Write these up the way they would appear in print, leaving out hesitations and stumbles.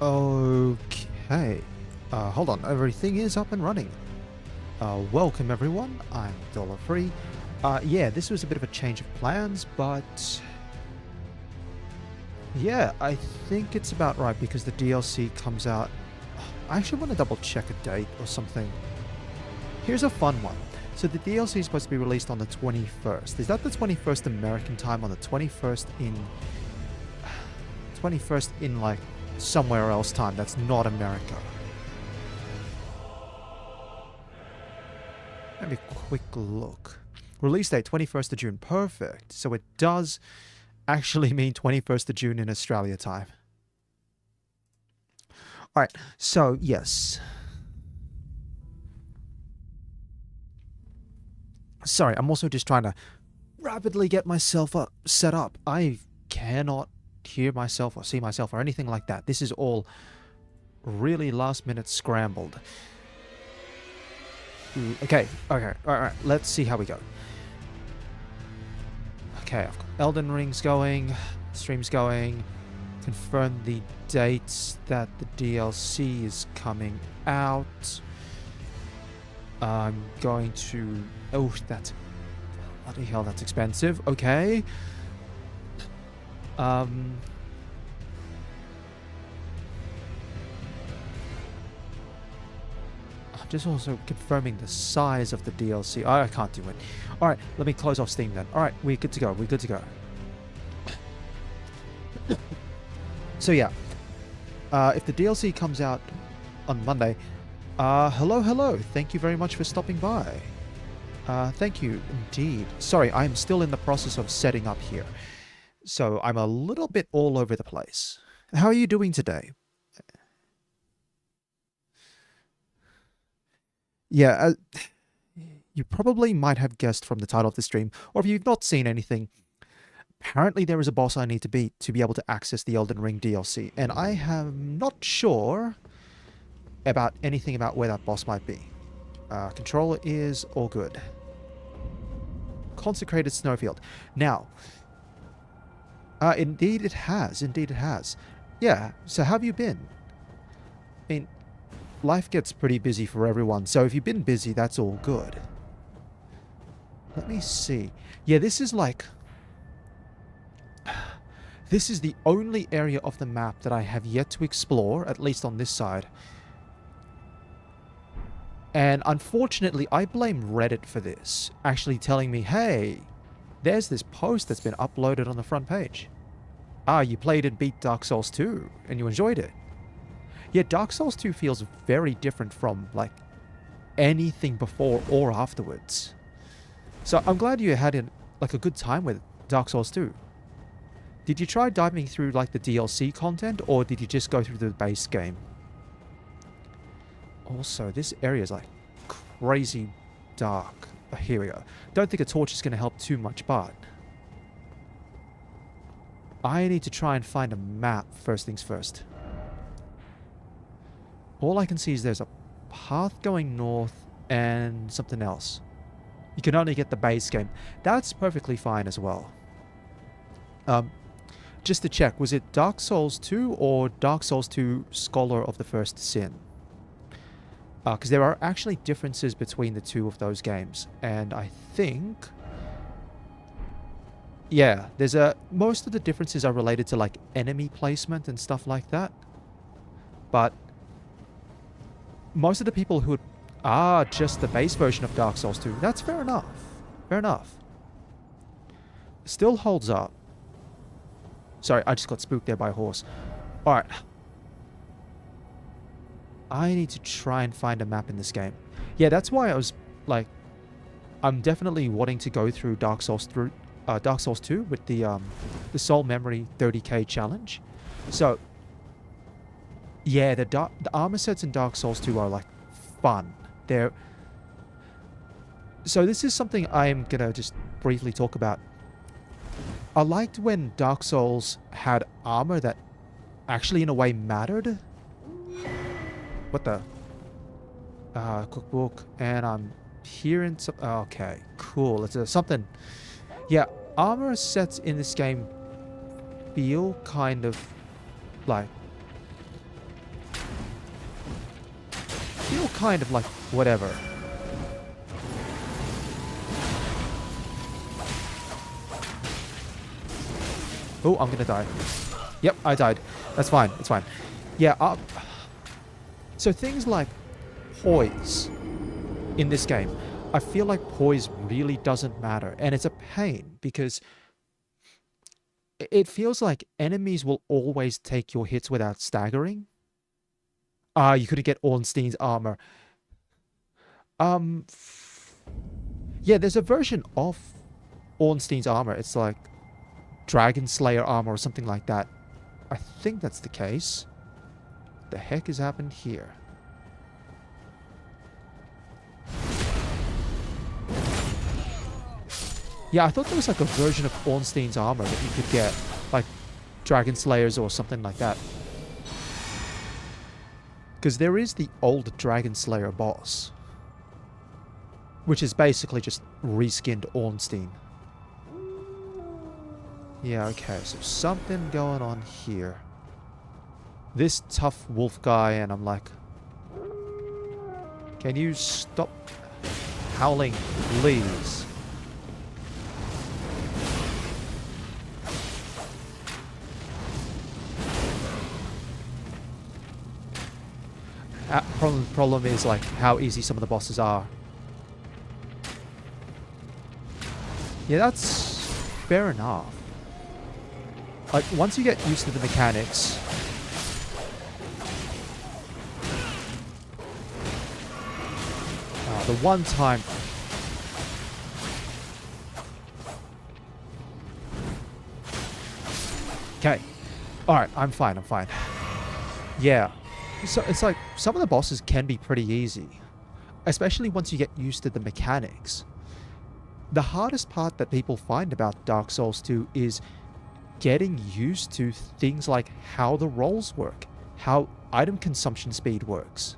Okay. Hold on. Everything is up and running. Welcome everyone. I'm $3. Yeah, this was a bit of a change of plans, but yeah, I think it's about right because the DLC comes out. I actually want to double check a date or something. Here's a fun one. So the DLC is supposed to be released on the 21st. Is that the 21st American time, on the 21st in like somewhere else time that's not America? Let me quick look. Release date 21st of June. Perfect. So it does actually mean 21st of June in Australia time. Alright, so yes. Sorry, I'm also just trying to rapidly get myself set up. I cannot hear myself or see myself or anything like that. This is all really last minute scrambled. Okay, alright, let's see how we go. Okay, I've got Elden Ring's going, stream's going, confirm the dates that the DLC is coming out. I'm going to... Oh, that's... Bloody hell, that's expensive. Okay. Just also confirming the size of the DLC. I can't do it. Alright, let me close off Steam then. Alright, we're good to go. We're good to go. So yeah. If the DLC comes out on Monday... hello. Thank you very much for stopping by. Thank you indeed. Sorry, I'm still in the process of setting up here. So I'm a little bit all over the place. How are you doing today? Yeah, you probably might have guessed from the title of the stream, or if you've not seen anything, apparently there is a boss I need to beat to be able to access the Elden Ring DLC, and I am not sure about anything about where that boss might be. Controller is all good. Consecrated Snowfield. Now, indeed it has. Yeah, so how have you been? I mean, life gets pretty busy for everyone, so if you've been busy, that's all good. Let me see. Yeah, this is like... This is the only area of the map that I have yet to explore, at least on this side. And unfortunately, I blame Reddit for this, actually telling me, hey, there's this post that's been uploaded on the front page. Ah, you played and beat Dark Souls 2, and you enjoyed it. Yeah, Dark Souls 2 feels very different from, like, anything before or afterwards. So I'm glad you had, like, a good time with Dark Souls 2. Did you try diving through, like, the DLC content, or did you just go through the base game? Also, this area is, like, crazy dark. Oh, here we go. Don't think a torch is going to help too much, but... I need to try and find a map, first things first. All I can see is there's a path going north and something else. You can only get the base game. That's perfectly fine as well. Just to check, was it Dark Souls 2 or Dark Souls 2 Scholar of the First Sin? Because there are actually differences between the two of those games. And I think... Yeah, there's most of the differences are related to, like, enemy placement and stuff like that. But... most of the people who are just the base version of Dark Souls 2, that's fair enough. Fair enough. Still holds up. Sorry, I just got spooked there by a horse. Alright. I need to try and find a map in this game. Yeah, that's why I was, like... I'm definitely wanting to go through Dark Souls 2 with the Soul Memory 30k challenge. So... yeah, the armor sets in Dark Souls 2 are, like, fun. They're... So this is something I am going to just briefly talk about. I liked when Dark Souls had armor that actually, in a way, mattered. What the? Cookbook. And I'm hearing some... okay, cool. It's something... yeah, armor sets in this game feel kind of, like... kind of like, whatever. Oh, I'm gonna die. Yep, I died. That's fine. It's fine. Yeah, so things like poise in this game, I feel like poise really doesn't matter. And it's a pain because it feels like enemies will always take your hits without staggering. You couldn't get Ornstein's armor. Yeah, there's a version of Ornstein's armor. It's like Dragon Slayer armor or something like that. I think that's the case. The heck has happened here? Yeah, I thought there was like a version of Ornstein's armor that you could get, like Dragon Slayers or something like that. Because there is the old Dragon Slayer boss, which is basically just reskinned Ornstein. Yeah, okay, so something going on here. This tough wolf guy, and I'm like, can you stop howling, please? Problem is like how easy some of the bosses are. Yeah, that's fair enough. Like, once you get used to the mechanics... the one time... Okay. Alright, I'm fine. Yeah. So it's like, some of the bosses can be pretty easy. Especially once you get used to the mechanics. The hardest part that people find about Dark Souls 2 is getting used to things like how the rolls work, how item consumption speed works.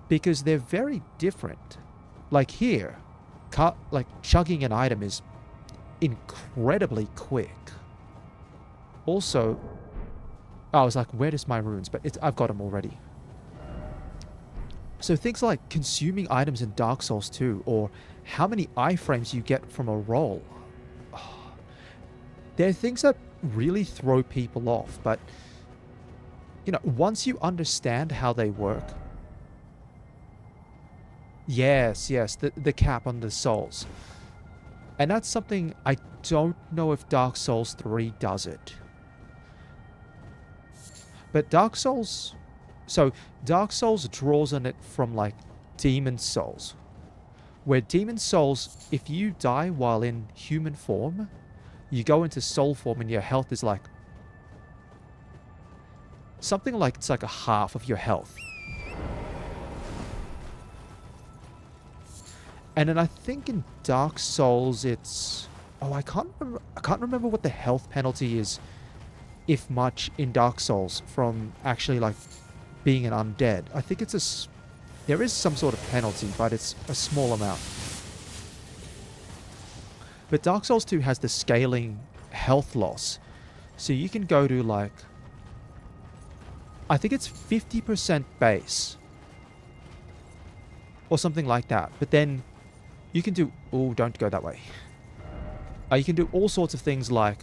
Because they're very different. Like here, like chugging an item is incredibly quick. Also, I was like, where is my runes? But I've got them already. So things like consuming items in Dark Souls 2, or how many iframes you get from a roll. They're things that really throw people off, but, you know, once you understand how they work... Yes, the cap on the souls. And that's something I don't know if Dark Souls 3 does it. But Dark Souls... So, Dark Souls draws on it from, like, Demon Souls. Where Demon Souls, if you die while in human form, you go into soul form and your health is like... something like it's like a half of your health. And then I think in Dark Souls it's... Oh, I can't remember what the health penalty is, if much, in Dark Souls from actually, like, being an undead. I think it's there is some sort of penalty, but it's a small amount. But Dark Souls 2 has the scaling health loss. So you can go to, like... I think it's 50% base. Or something like that. But then you can do... Oh, don't go that way. You can do all sorts of things like...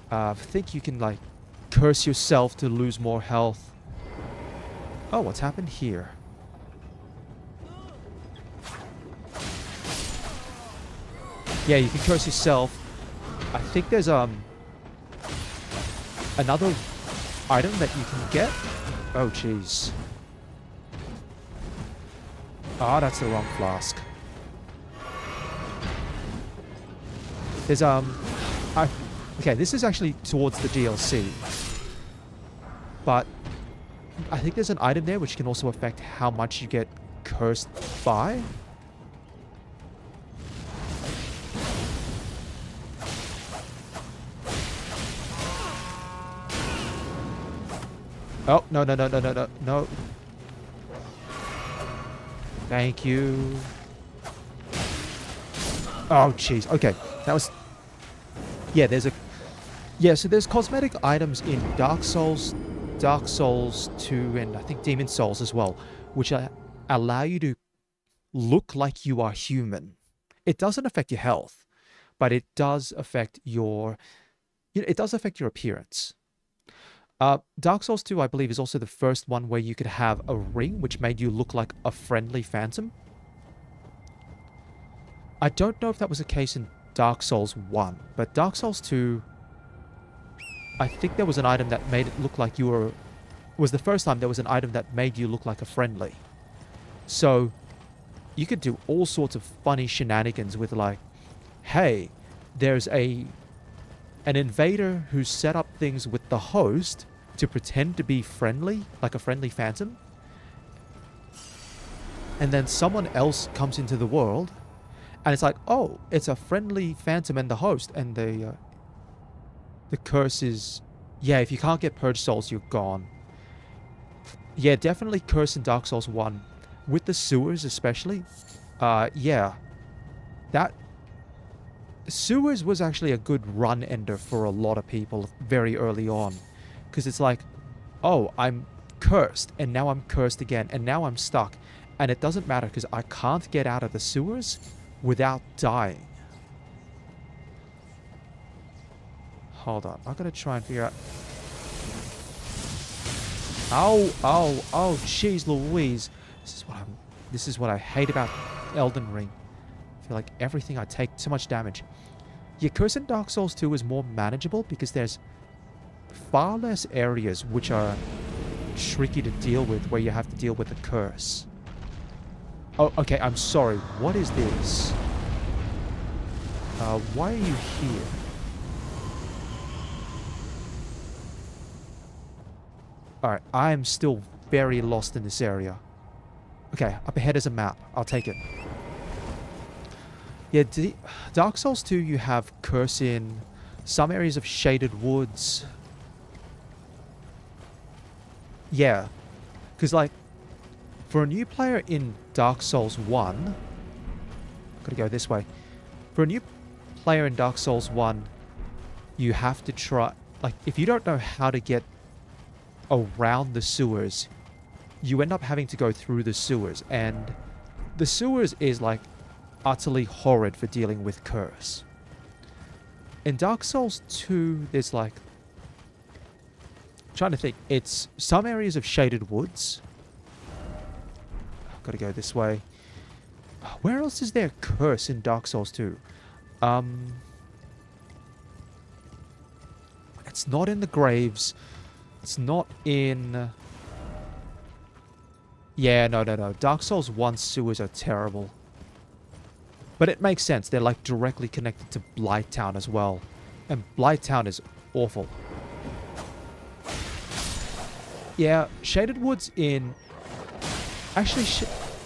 I think you can, like, curse yourself to lose more health. Oh, what's happened here? Yeah, you can curse yourself. I think there's another item that you can get. Oh, jeez. Ah, that's the wrong flask. There's okay, this is actually towards the DLC. But I think there's an item there which can also affect how much you get cursed by. Oh, no. Thank you. Oh, jeez. Okay, that was... Yeah, there's a... Yeah, so there's cosmetic items in Dark Souls, Dark Souls 2 and I think Demon Souls as well, which allow you to look like you are human. It doesn't affect your health, but it does affect your appearance. Dark Souls 2, I believe, is also the first one where you could have a ring which made you look like a friendly phantom. I don't know if that was the case in Dark Souls 1, but Dark Souls 2, I think there was an item that made it look like you were... was the first time there was an item that made you look like a friendly. So, you could do all sorts of funny shenanigans with like, hey, there's an invader who set up things with the host to pretend to be friendly, like a friendly phantom. And then someone else comes into the world, and it's like, oh, it's a friendly phantom and the host, and the curse is, yeah, if you can't get Purge Souls, you're gone. Yeah, definitely curse in Dark Souls 1. With the sewers especially, yeah. That... Sewers was actually a good run ender for a lot of people very early on. Because it's like, oh, I'm cursed, and now I'm cursed again, and now I'm stuck. And it doesn't matter because I can't get out of the sewers without dying. Hold on, I've got to try and figure out... Oh, oh, oh, jeez Louise. This is what I hate about Elden Ring. I feel like everything I take too much damage. Yeah, Curse in Dark Souls 2 is more manageable because there's far less areas which are tricky to deal with where you have to deal with the curse. Oh, okay, I'm sorry. What is this? Why are you here? Alright, I am still very lost in this area. Okay, up ahead is a map. I'll take it. Yeah, Dark Souls 2, you have curse in some areas of Shaded Woods. Yeah, because like, for a new player in Dark Souls 1... Gotta go this way. For a new player in Dark Souls 1, you have to try... Like, if you don't know how to get around the sewers, you end up having to go through the sewers, and the sewers is like utterly horrid for dealing with curse. In Dark Souls 2, there's like... I'm trying to think. It's some areas of Shaded Woods. I've got to go this way. Where else is there curse in Dark Souls 2? It's not in the graves. It's not in... Yeah, no. Dark Souls 1 sewers are terrible. But it makes sense. They're like directly connected to Blighttown as well. And Blighttown is awful. Yeah, Shaded Woods in... Actually,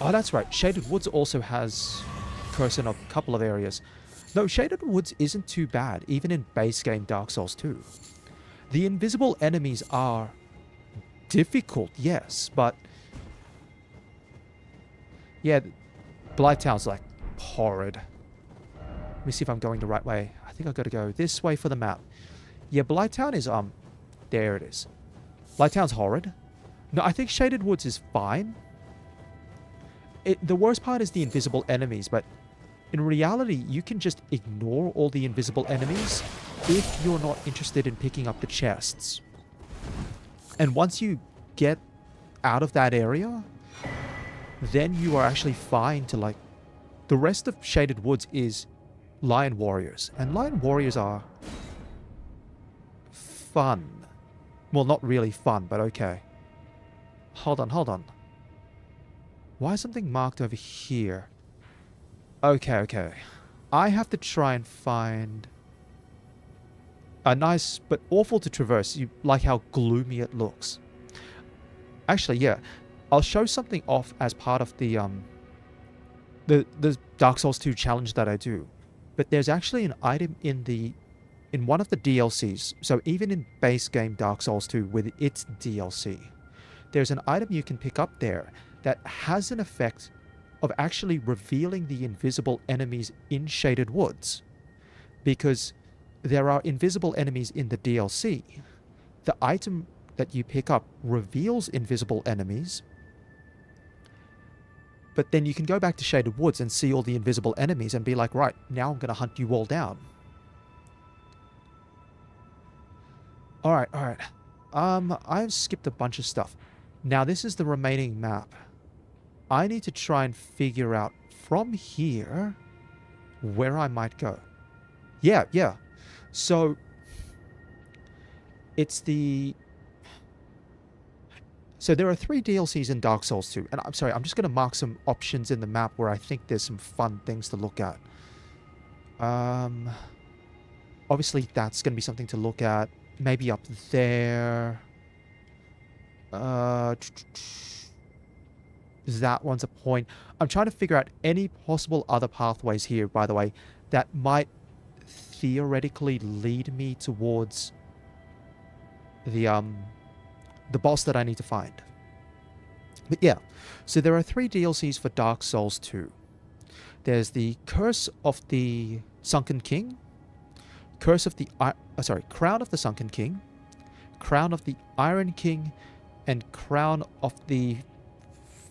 oh, that's right. Shaded Woods also has curse in a couple of areas. No, Shaded Woods isn't too bad, even in base game Dark Souls 2. The invisible enemies are difficult, yes, but... Yeah, Blighttown's like horrid. Let me see if I'm going the right way. I think I've got to go this way for the map. Yeah, Blighttown is, there it is. Blighttown's horrid. No, I think Shaded Woods is fine. The worst part is the invisible enemies, but in reality, you can just ignore all the invisible enemies if you're not interested in picking up the chests. And once you get out of that area, then you are actually fine to like... The rest of Shaded Woods is Lion Warriors. And Lion Warriors are fun. Well, not really fun, but okay. Hold on. Why is something marked over here? Okay. I have to try and find a nice, but awful to traverse. You like how gloomy it looks. Actually, yeah. I'll show something off as part of the Dark Souls 2 challenge that I do. But there's actually an item in one of the DLCs. So even in base game Dark Souls 2 with its DLC, there's an item you can pick up there that has an effect of actually revealing the invisible enemies in Shaded Woods. Because there are invisible enemies in the DLC. The item that you pick up reveals invisible enemies, but then you can go back to Shaded Woods and see all the invisible enemies and be like, right, now I'm going to hunt you all down. Alright, alright. I've skipped a bunch of stuff. Now, this is the remaining map. I need to try and figure out from here where I might go. Yeah, yeah. So, it's the... So there are 3 DLCs in Dark Souls 2. And I'm sorry, I'm just going to mark some options in the map where I think there's some fun things to look at. Obviously, that's going to be something to look at. Maybe up there. That one's a point. I'm trying to figure out any possible other pathways here, by the way, that might theoretically lead me towards the boss that I need to find. But yeah, so there are 3 DLCs for Dark Souls 2. There's the Curse of the Sunken King, Crown of the Sunken King, Crown of the Iron King, and Crown of the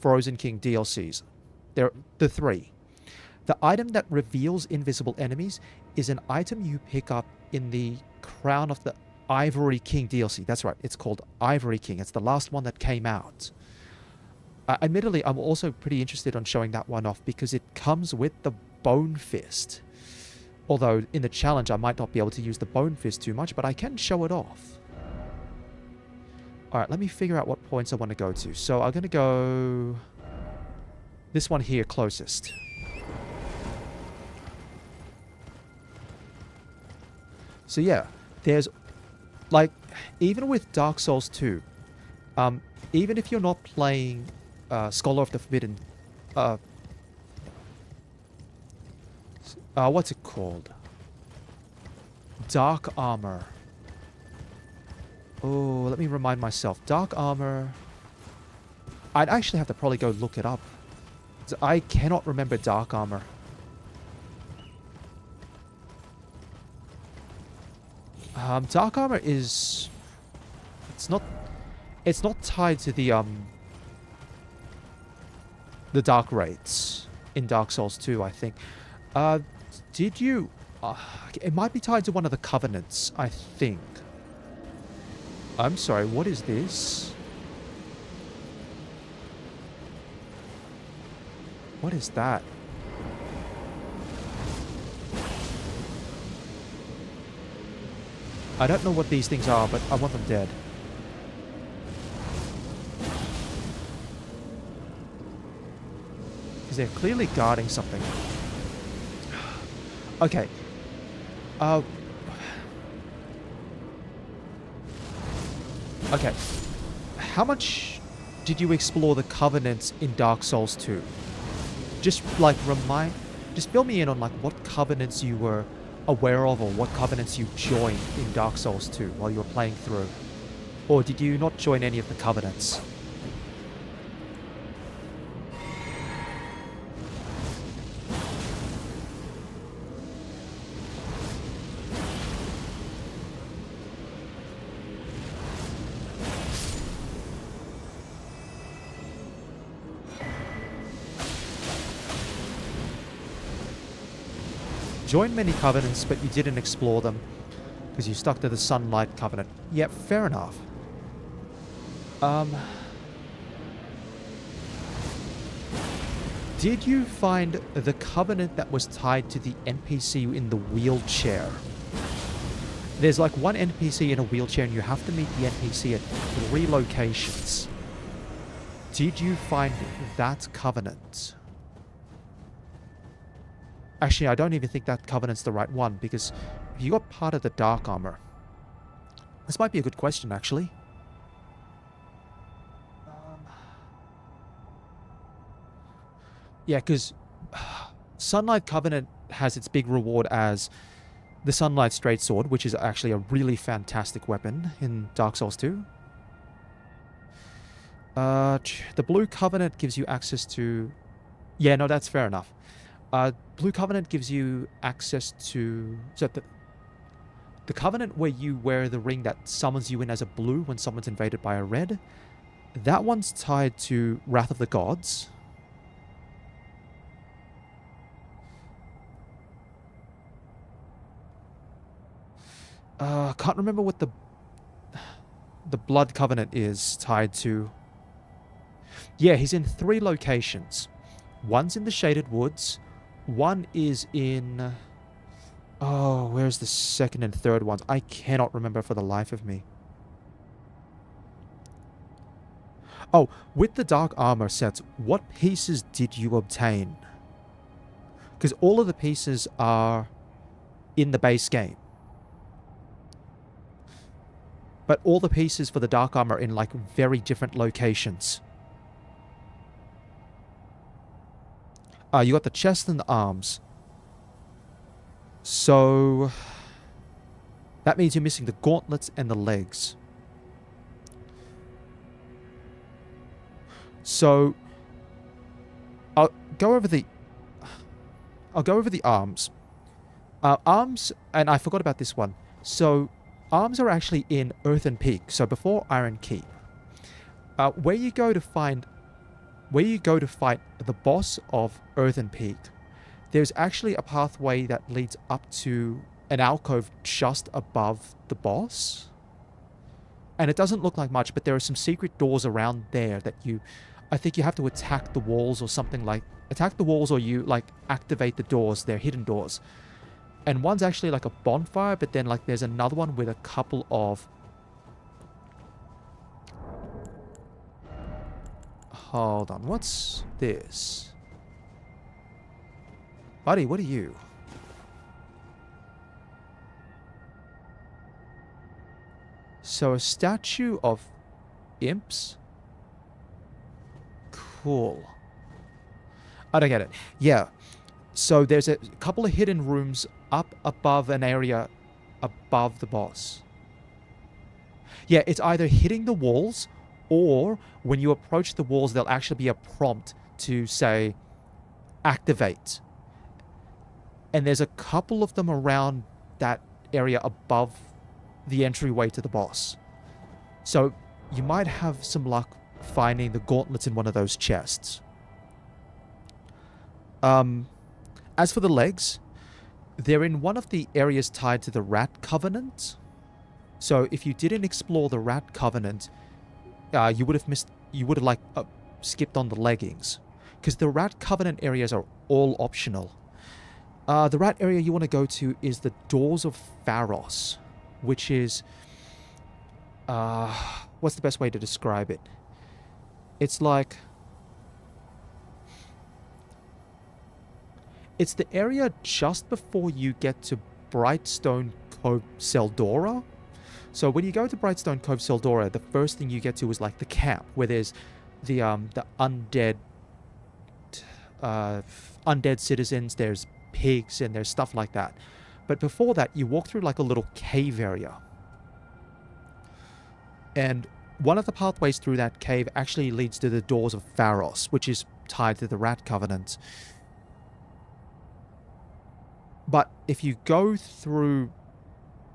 Frozen King DLCs. They're the 3. The item that reveals invisible enemies is an item you pick up in the Crown of the Ivory King DLC. That's right, it's called Ivory King. It's the last one that came out. Admittedly, I'm also pretty interested on showing that one off because it comes with the Bone Fist. Although, in the challenge, I might not be able to use the Bone Fist too much, but I can show it off. Alright, let me figure out what points I want to go to. So, I'm going to go... this one here closest. So, yeah, there's... like, even with Dark Souls 2, even if you're not playing Scholar of the Forbidden... what's it called? Dark Armor. Oh, let me remind myself. Dark Armor... I'd actually have to probably go look it up. I cannot remember Dark Armor. Dark Armor is... It's not tied to the Dark Raids in Dark Souls 2, I think. Did you... it might be tied to one of the Covenants, I think. I'm sorry, what is this? What is that? I don't know what these things are, but I want them dead. Because they're clearly guarding something. Okay. Okay. How much did you explore the Covenants in Dark Souls 2? Just, like, just fill me in on, like, what Covenants you were aware of or what Covenants you joined in Dark Souls 2 while you were playing through. Or did you not join any of the Covenants? Joined many Covenants, but you didn't explore them because you stuck to the Sunlight Covenant. Yep, fair enough. Did you find the Covenant that was tied to the NPC in the wheelchair? There's like one NPC in a wheelchair and you have to meet the NPC at 3 locations. Did you find that Covenant? Actually, I don't even think that Covenant's the right one, because if you got part of the Dark Armor... This might be a good question, actually. Yeah, because Sunlight Covenant has its big reward as the Sunlight Straight Sword, which is actually a really fantastic weapon in Dark Souls 2. The Blue Covenant gives you access to... Yeah, no, that's fair enough. Blue Covenant gives you access to... So The Covenant where you wear the ring that summons you in as a blue when someone's invaded by a red, that one's tied to Wrath of the Gods. I can't remember what the Blood Covenant is tied to. Yeah, he's in 3 locations. One's in the Shaded Woods. One is in... Oh, where's the second and third ones? I cannot remember for the life of me. Oh, with the Dark Armor sets, what pieces did you obtain? Because all of the pieces are in the base game. But all the pieces for the Dark Armor are in, like, very different locations. You got the chest and the arms. So... that means you're missing the gauntlets and the legs. So... I'll go over the arms. Arms, and I forgot about this one. So... arms are actually in Earthen Peak, so before Iron Keep. Where you go to fight the boss of Earthen Peak, there's actually a pathway that leads up to an alcove just above the boss. And it doesn't look like much, but there are some secret doors around there that I think you have to attack the walls or something like... attack the walls or you, like, activate the doors. They're hidden doors. And one's actually like a bonfire, but then like there's another one with a couple of... Hold on, what's this? Buddy, what are you? So a statue of imps? Cool. I don't get it. Yeah. So there's a couple of hidden rooms up above an area above the boss. Yeah, it's either hitting the walls, or when you approach the walls, there'll actually be a prompt to say, activate. And there's a couple of them around that area above the entryway to the boss. So you might have some luck finding the gauntlets in one of those chests. As for the legs, they're in one of the areas tied to the Rat Covenant. So if you didn't explore the Rat Covenant, you would have skipped on the leggings, because the Rat Covenant areas are all optional. The rat area you want to go to is the Doors of Pharos, which is what's the best way to describe it? It's like... it's the area just before you get to Brightstone Cove Seldora. So when you go to Brightstone Cove Seldora, the first thing you get to is like the camp, where there's the undead citizens, there's pigs, and there's stuff like that. But before that, you walk through like a little cave area. And one of the pathways through that cave actually leads to the Doors of Pharos, which is tied to the Rat Covenant. But if you go through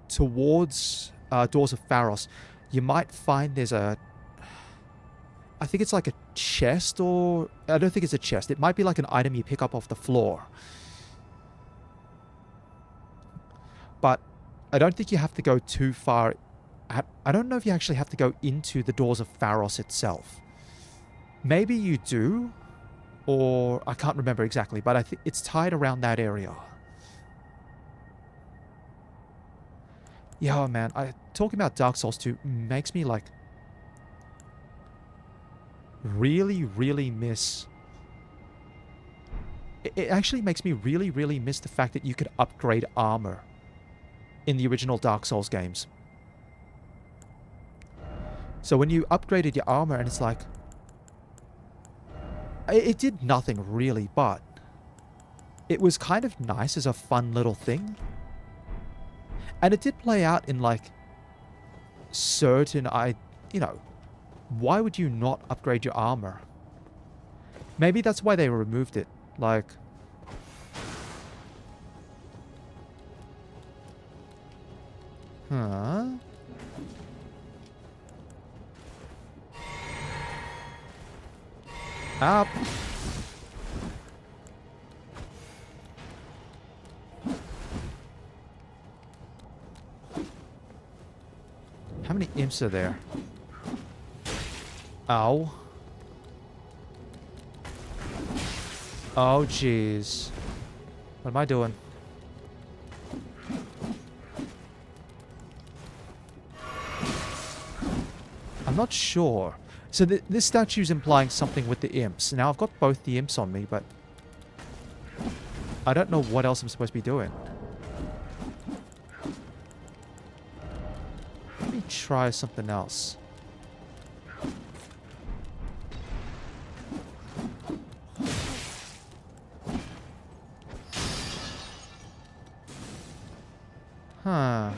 towards Doors of Pharos, you might find there's a... I think it's like a chest, or... I don't think it's a chest. It might be like an item you pick up off the floor. But I don't think you have to go too far. I don't know if you actually have to go into the Doors of Pharos itself. Maybe you do, or I can't remember exactly, but I think it's tied around that area. Yeah, man, talking about Dark Souls 2 makes me, like, really, really miss... It actually makes me really, really miss the fact that you could upgrade armor in the original Dark Souls games. So when you upgraded your armor, and it's like... it did nothing, really, but... it was kind of nice as a fun little thing. And it did play out in, like, certain... you know, why would you not upgrade your armor? Maybe that's why they removed it. Like... Huh? Up. How many imps are there? Ow. Oh, jeez. What am I doing? I'm not sure. So this statue's implying something with the imps. Now, I've got both the imps on me, but I don't know what else I'm supposed to be doing. Let me try something else. Huh.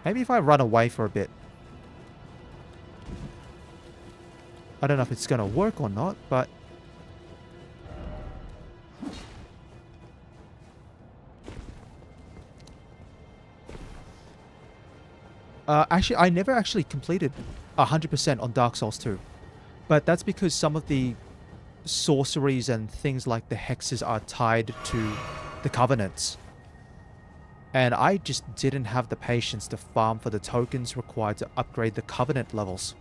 Maybe if I run away for a bit. I don't know if it's going to work or not, but... actually, I never actually completed 100% on Dark Souls 2. But that's because some of the sorceries and things like the hexes are tied to the covenants. And I just didn't have the patience to farm for the tokens required to upgrade the covenant levels.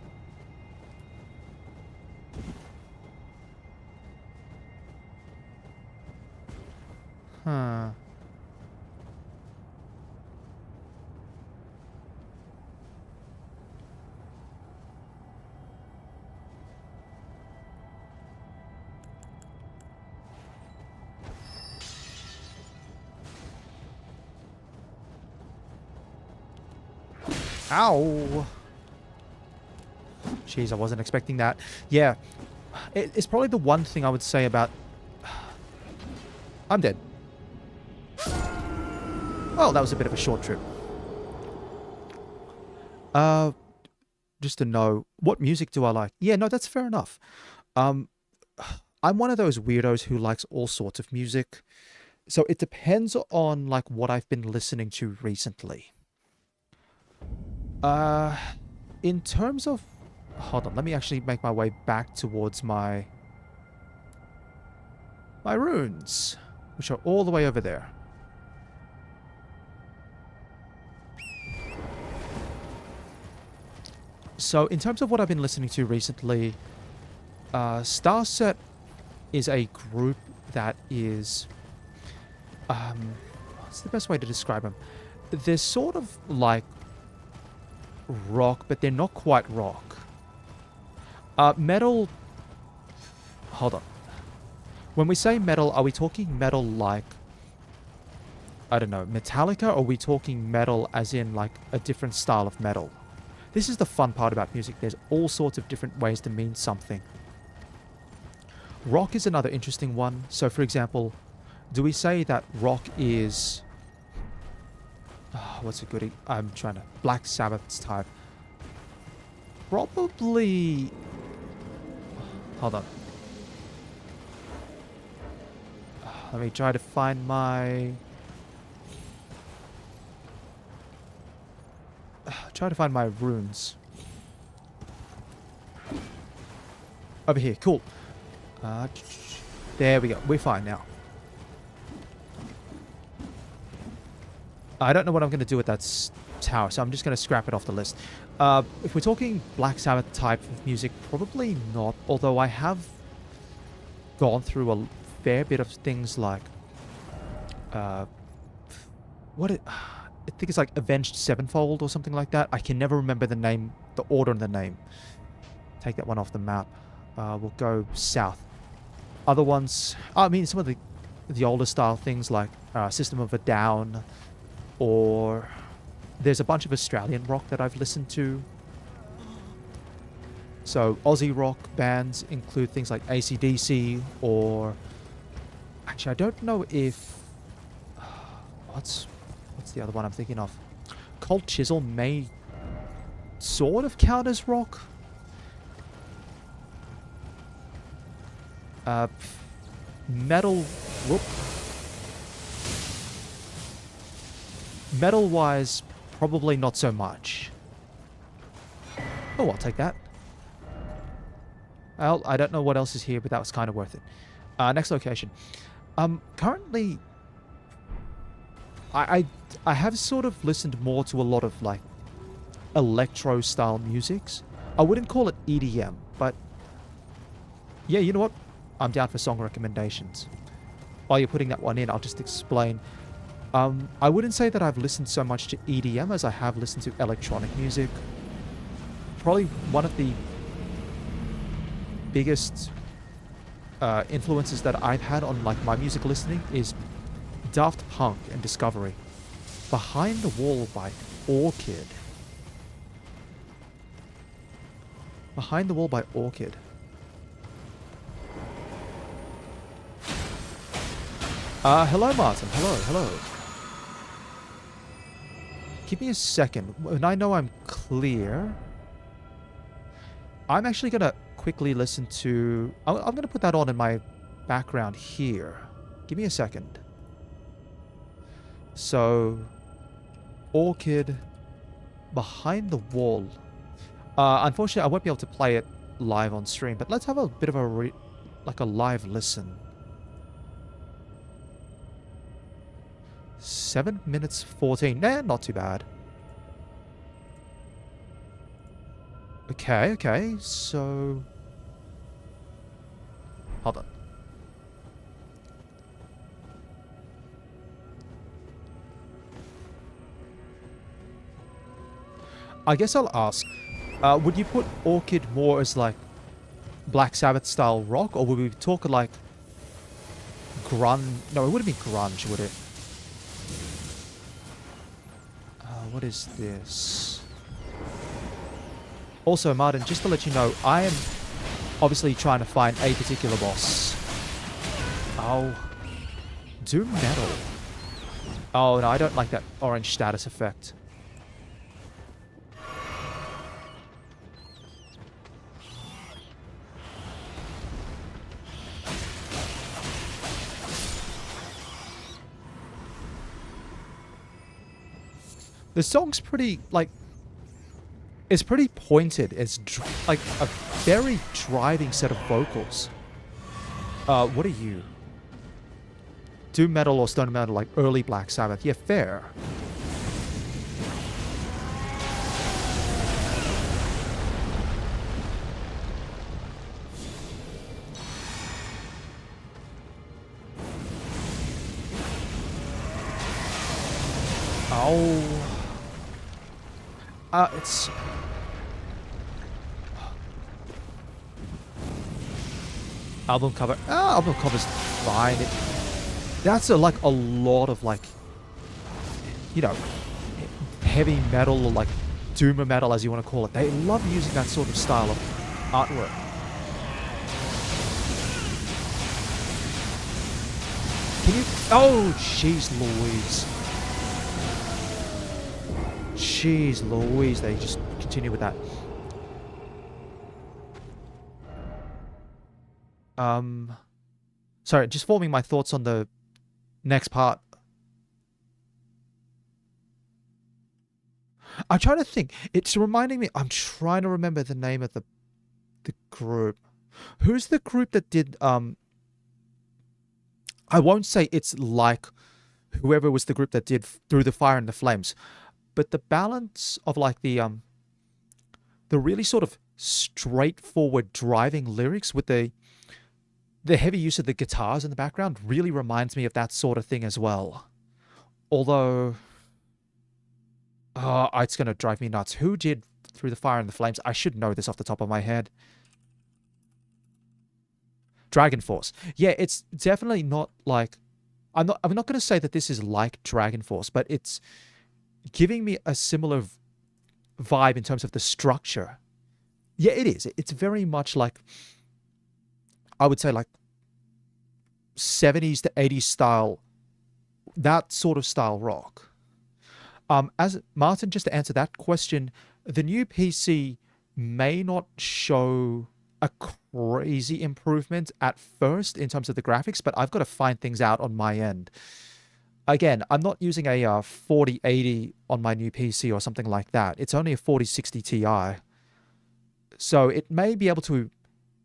Huh. Ow! Jeez, I wasn't expecting that. Yeah, it's probably the one thing I would say about... I'm dead. Well, that was a bit of a short trip. Just to know, what music do I like? Yeah, no, that's fair enough. I'm one of those weirdos who likes all sorts of music. So it depends on, like, what I've been listening to recently. In terms of... Hold on, let me actually make my way back towards my runes, which are all the way over there. So, in terms of what I've been listening to recently, Starset is a group that is... what's the best way to describe them? They're sort of like rock, but they're not quite rock. Metal... Hold on. When we say metal, are we talking metal like... I don't know, Metallica? Or are we talking metal as in like a different style of metal? This is the fun part about music. There's all sorts of different ways to mean something. Rock is another interesting one. So, for example, do we say that rock is... what's a goodie? I'm trying to... Black Sabbath's type. Probably... Hold on. Let me try to find my... Try to find my runes. Over here, cool. There we go. We're fine now. I don't know what I'm going to do with that tower, so I'm just going to scrap it off the list. If we're talking Black Sabbath type of music, probably not. Although I have gone through a fair bit of things like... I think it's like Avenged Sevenfold or something like that. I can never remember the name, the order of the name. Take that one off the map. We'll go south. Other ones... I mean, some of the older style things like System of a Down, or there's a bunch of Australian rock that I've listened to. So Aussie rock bands include things like AC/DC, or... Actually, I don't know if... What's the other one I'm thinking of? Cold Chisel may sort of count as rock. Metal... Whoop. Metal-wise, probably not so much. Oh, I'll take that. Well, I don't know what else is here, but that was kind of worth it. Next location. Currently, I have sort of listened more to a lot of, like, electro-style musics. I wouldn't call it EDM, but... yeah, you know what? I'm down for song recommendations. While you're putting that one in, I'll just explain. I wouldn't say that I've listened so much to EDM as I have listened to electronic music. Probably one of the biggest influences that I've had on like my music listening is Daft Punk and Discovery. Behind the Wall by Orchid. Behind the Wall by Orchid. Hello, Martin. Hello. Give me a second. When I know I'm clear, I'm actually going to quickly listen to... I'm going to put that on in my background here. Give me a second. So, Orchid, Behind the Wall. Unfortunately, I won't be able to play it live on stream, but let's have a bit of a live listen. 7 minutes 14. Nah, not too bad. Okay, so... hold on. I guess I'll ask, would you put Orchid more as like Black Sabbath style rock, or would we talk like grunge? No, it wouldn't be grunge, would it? What is this? Also, Martin, just to let you know, I am obviously trying to find a particular boss. Oh. Doom Metal. Oh, no, I don't like that orange status effect. The song's pretty, like... it's pretty pointed. It's like a very driving set of vocals. What are you? Doom metal or stone metal, like early Black Sabbath. Yeah, fair. Oh. It's... album cover. Album cover's fine. That's like a lot of like, you know, heavy metal or like doomer metal, as you want to call it. They love using that sort of style of artwork. Can you... oh, jeez Louise. Jeez Louise, they just continue with that. Sorry, just forming my thoughts on the next part. I'm trying to think. It's reminding me... I'm trying to remember the name of the group. Who's the group that did... I won't say it's like whoever was the group that did Through the Fire and the Flames. But the balance of like the really sort of straightforward driving lyrics with the heavy use of the guitars in the background really reminds me of that sort of thing as well. Although, it's going to drive me nuts. Who did Through the Fire and the Flames? I should know this off the top of my head. Dragon Force. Yeah, it's definitely not like... I'm not going to say that this is like Dragon Force, but it's giving me a similar vibe in terms of the structure. Yeah, it is. It's very much like... I would say like 70s to 80s style, that sort of style rock. As Martin, just to answer that question, the new PC may not show a crazy improvement at first in terms of the graphics, but I've got to find things out on my end. Again, I'm not using a 4080 on my new PC or something like that. It's only a 4060 Ti. So it may be able to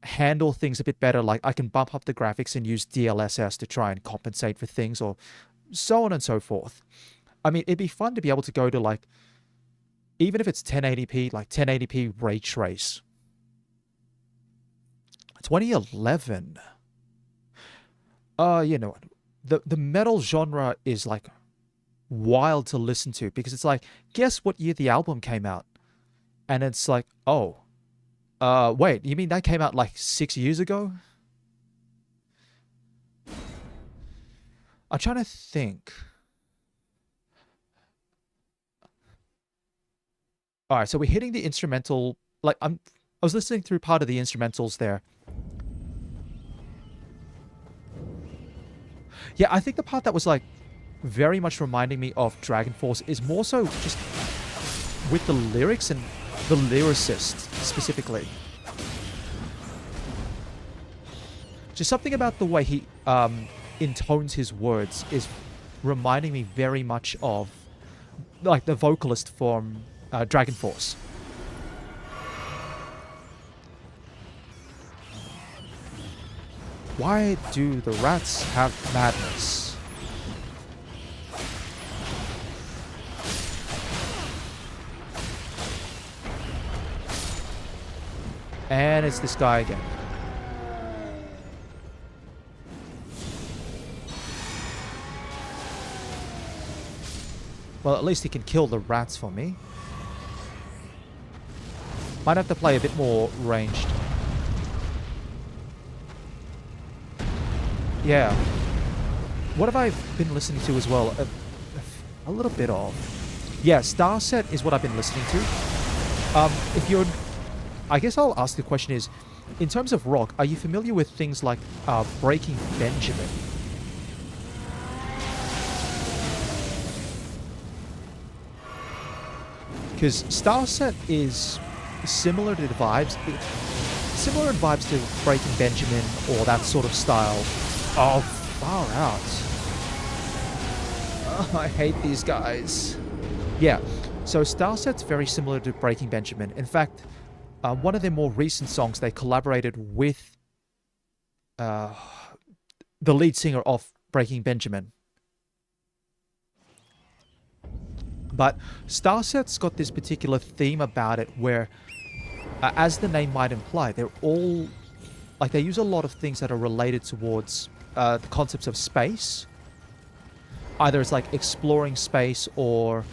handle things a bit better. Like I can bump up the graphics and use DLSS to try and compensate for things, or so on and so forth. I mean, it'd be fun to be able to go to like, even if it's 1080p, like 1080p ray trace. 2011. You know, the metal genre is like wild to listen to, because it's like, guess what year the album came out? And it's like, oh, wait, you mean that came out like 6 years ago? I'm trying to think. All right, so we're hitting the instrumental. Like I was listening through part of the instrumentals there. Yeah, I think the part that was like very much reminding me of Dragon Force is more so just with the lyrics and the lyricist specifically. Just something about the way he intones his words is reminding me very much of like the vocalist from Dragon Force. Why do the rats have madness? And it's this guy again. Well, at least he can kill the rats for me. Might have to play a bit more ranged. Yeah. What have I been listening to as well? A little bit of. Yeah, Starset is what I've been listening to. If you're... I guess I'll ask the question is, in terms of rock, are you familiar with things like Breaking Benjamin? Because Starset is similar to the vibes. Similar in vibes to Breaking Benjamin or that sort of style. Oh, far out. Oh, I hate these guys. Yeah, so Starset's very similar to Breaking Benjamin. In fact, one of their more recent songs, they collaborated with the lead singer of Breaking Benjamin. But Starset's got this particular theme about it where, as the name might imply, they're all... like, they use a lot of things that are related towards the concepts of space. Either it's like exploring space or,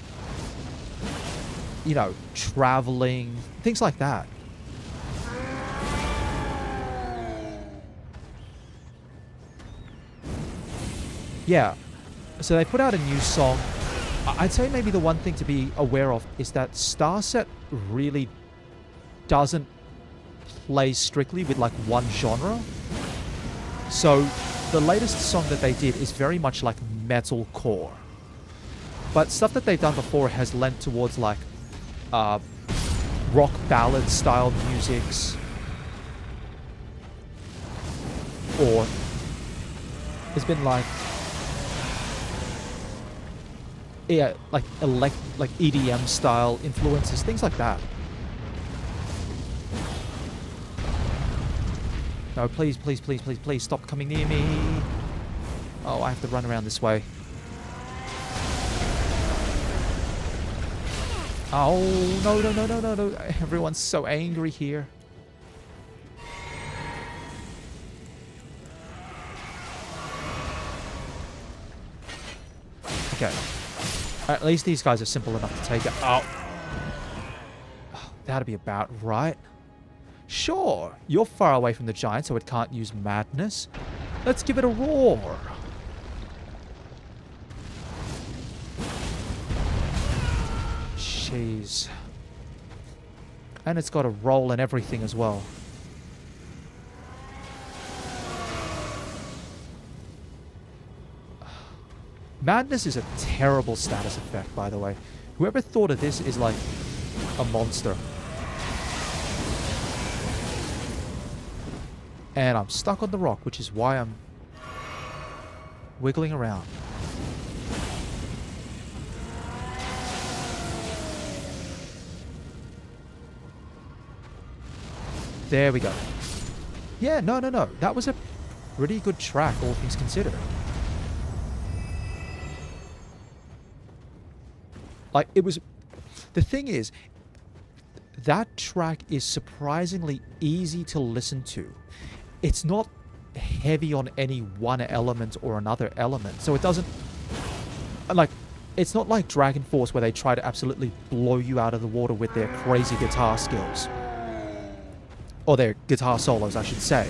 you know, traveling, things like that. Yeah. So they put out a new song. I'd say maybe the one thing to be aware of is that Starset really doesn't play strictly with like one genre. So the latest song that they did is very much like metalcore. But stuff that they've done before has lent towards like rock ballad style musics. Or it's been like... yeah, like EDM style influences, things like that. No, please, please, please, please, please stop coming near me. Oh, I have to run around this way. Oh, no, no, no, no, no, no. Everyone's so angry here. Okay. At least these guys are simple enough to take it. Oh. That'd be about right. Sure, you're far away from the giant, so it can't use madness. Let's give it a roar. Jeez. And it's got a roll and everything as well. Madness is a terrible status effect, by the way. Whoever thought of this is like a monster. And I'm stuck on the rock, which is why I'm wiggling around. There we go. Yeah, no. That was a pretty good track, all things considered. Like, it was... The thing is, that track is surprisingly easy to listen to. It's not heavy on any one element or another element. So it doesn't... Like, it's not like Dragon Force where they try to absolutely blow you out of the water with their crazy guitar skills. Or their guitar solos, I should say.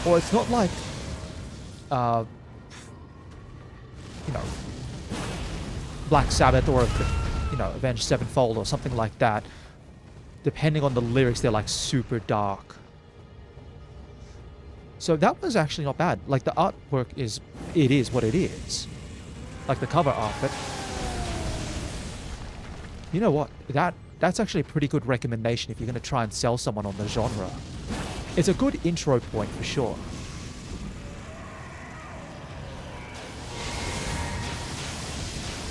Or it's not like... you know... Black Sabbath or, you know, Avenged Sevenfold or something like that. Depending on the lyrics, they're like super dark. So that was actually not bad. Like, the artwork is... It is what it is. Like the cover art, but... You know what? That's actually a pretty good recommendation if you're going to try and sell someone on the genre. It's a good intro point for sure.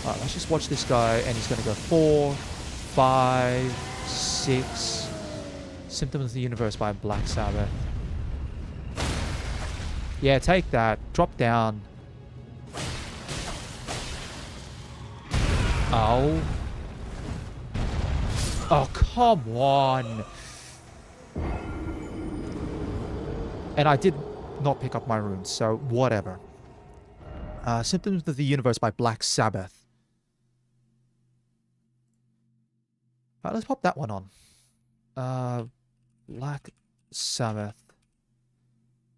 Alright, let's just watch this guy, and he's going to go 4, 5, 6... Symptoms of the Universe by Black Sabbath. Yeah, take that. Drop down. Oh. Oh, come on. And I did not pick up my runes, so whatever. Symptoms of the Universe by Black Sabbath. Alright, let's pop that one on. Black Sabbath.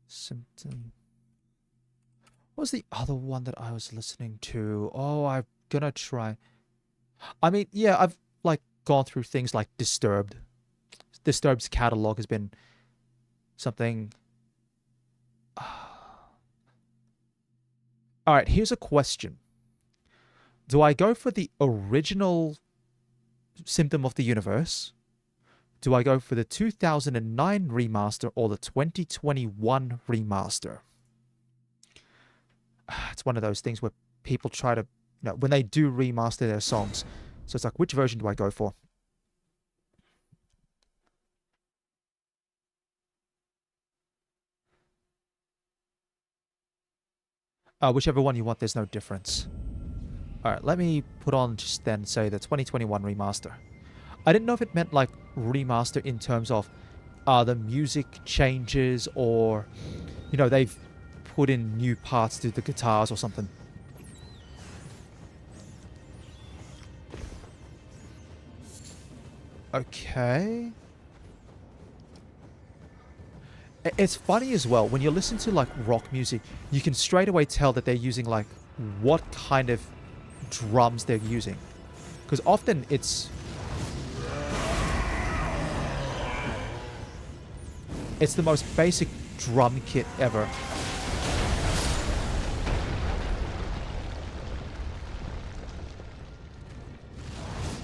Symptom. What was the other one that I was listening to? Oh, I'm gonna try. I mean, yeah, I've like gone through things like Disturbed. Disturbed's catalog has been something. Alright, here's a question. Do I go for the original Symptom of the Universe? Do I go for the 2009 remaster or the 2021 remaster? It's one of those things where people try to, you know, when they do remaster their songs. So it's like, which version do I go for? Whichever one you want, there's no difference. Alright, let me put on just then, say, the 2021 remaster. I didn't know if it meant, like, remaster in terms of the music changes or, you know, they've put in new parts to the guitars or something. Okay. It's funny as well, when you listen to, like, rock music, you can straight away tell that they're using, like, what kind of drums they're using. Because often it's the most basic drum kit ever.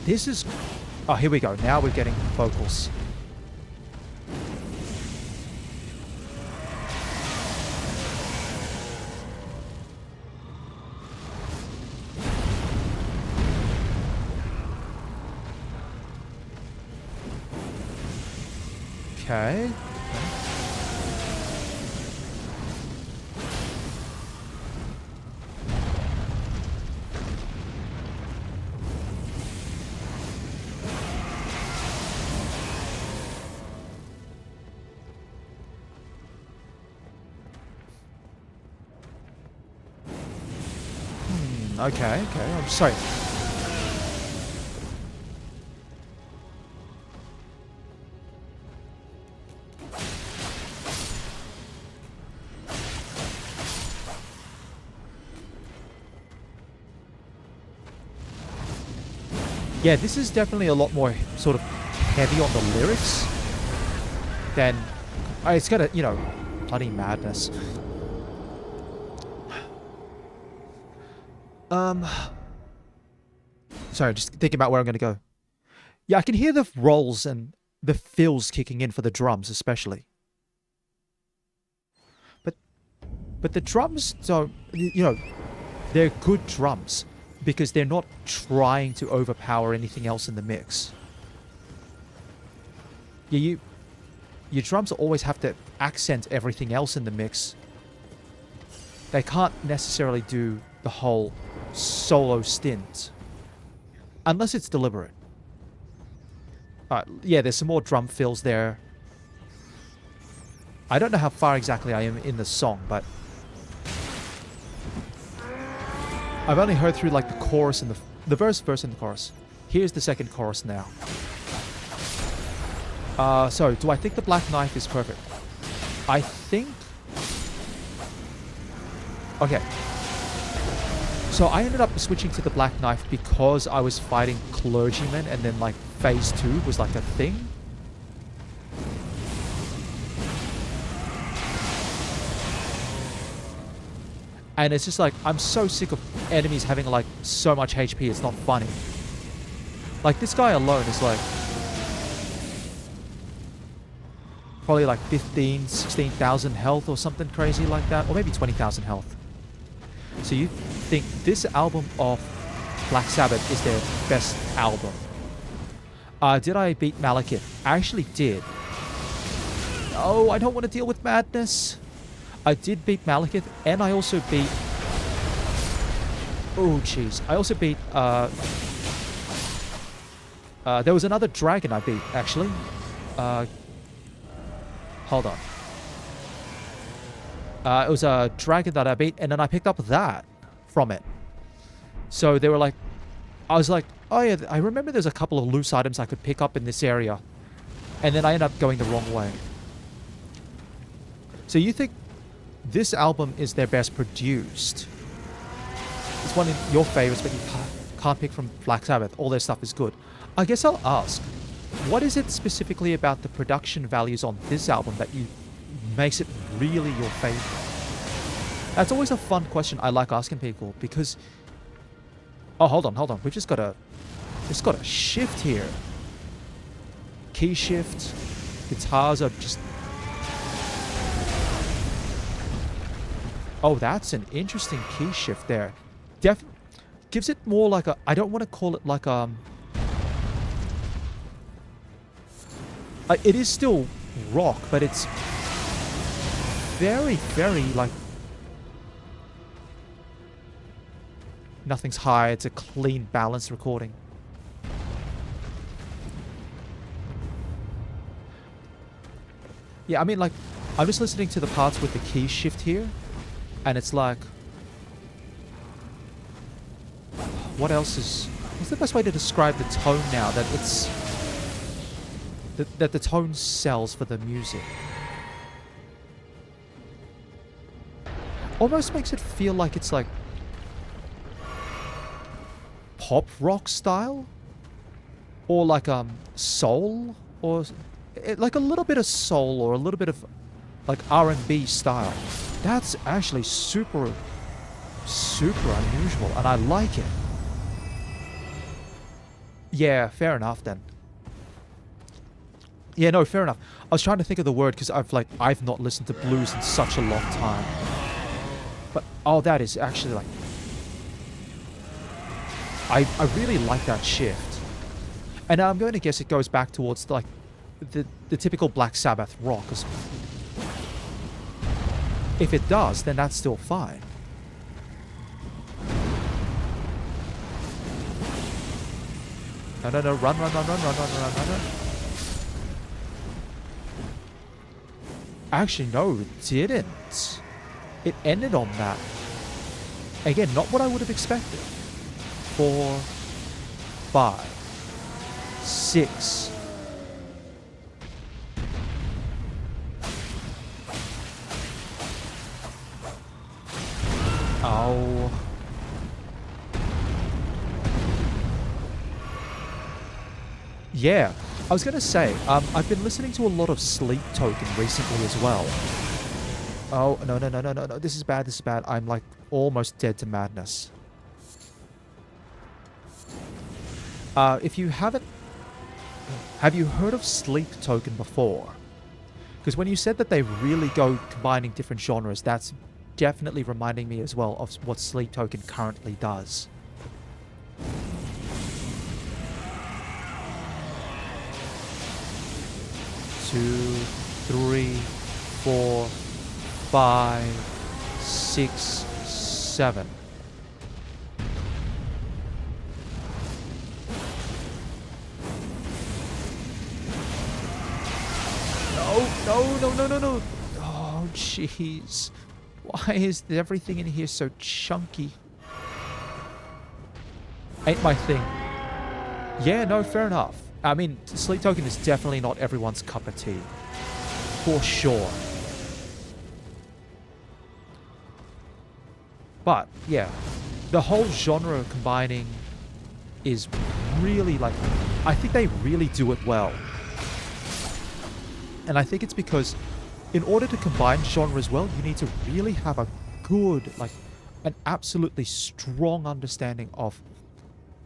This is... Oh, here we go. Now we're getting vocals. Okay. Okay, I'm sorry. Yeah, this is definitely a lot more sort of heavy on the lyrics than... it's got a, you know, bloody madness. Sorry, just thinking about where I'm going to go. Yeah, I can hear the rolls and the fills kicking in for the drums, especially. But the drums don't, you know, they're good drums because they're not trying to overpower anything else in the mix. Yeah, your drums always have to accent everything else in the mix. They can't necessarily do the whole solo stint. Unless it's deliberate. Yeah, there's some more drum fills there. I don't know how far exactly I am in the song, but I've only heard through like the chorus and the verse, and the chorus. Here's the second chorus now. So, do I think the black knife is perfect? I think... Okay. So I ended up switching to the black knife because I was fighting clergymen, and then like phase 2 was like a thing. And it's just like, I'm so sick of enemies having like so much HP, it's not funny. Like this guy alone is like probably like 15, 16,000 health or something crazy like that, or maybe 20,000 health. So you think this album of Black Sabbath is their best album? Did I beat Malekith? I actually did. Oh, I don't want to deal with madness. I did beat Malekith, and I also beat... Oh, jeez. I also beat... there was another dragon I beat, actually. Hold on. It was a dragon that I beat, and then I picked up that from it. So they were like... I was like, oh yeah, I remember there's a couple of loose items I could pick up in this area. And then I ended up going the wrong way. So you think this album is their best produced? It's one of your favorites, but you can't pick from Black Sabbath. All their stuff is good. I guess I'll ask, what is it specifically about the production values on this album that makes it really your favorite? That's always a fun question I like asking people, because... Oh, hold on. We've just got a shift here. Key shift. Guitars are just... Oh, that's an interesting key shift there. Gives it more like a... I don't want to call it like it is still rock, but it's very, very like... Nothing's high. It's a clean, balanced recording. Yeah, I mean, like, I'm just listening to the parts with the key shift here, and it's like... What else is... What's the best way to describe the tone now that it's... That the tone sells for the music? Almost makes it feel like it's like... pop rock style, or like soul, or like a little bit of soul, or a little bit of like R&B style. That's actually super unusual, and I like it. Yeah, fair enough then. Yeah, no, fair enough. I was trying to think of the word because I've not listened to blues in such a long time. But oh, that is actually like... I really like that shift. And I'm going to guess it goes back towards like the typical Black Sabbath rock. If it does, then that's still fine. No, run. Actually, no, it didn't. It ended on that. Again, not what I would have expected. 4, 5, 6. Oh. Yeah, I was going to say, I've been listening to a lot of Sleep Token recently as well. Oh, no, this is bad, I'm like almost dead to madness. If you haven't... Have you heard of Sleep Token before? Because when you said that they really go combining different genres, that's definitely reminding me as well of what Sleep Token currently does. 2, 3, 4, 5, 6, 7. No. Oh, jeez. Why is everything in here so chunky? Ain't my thing. Yeah, no, fair enough. I mean, Sleep Token is definitely not everyone's cup of tea. For sure. But, yeah. The whole genre combining is really, like... I think they really do it well. And I think it's because in order to combine genres well, you need to really have a good, like, an absolutely strong understanding of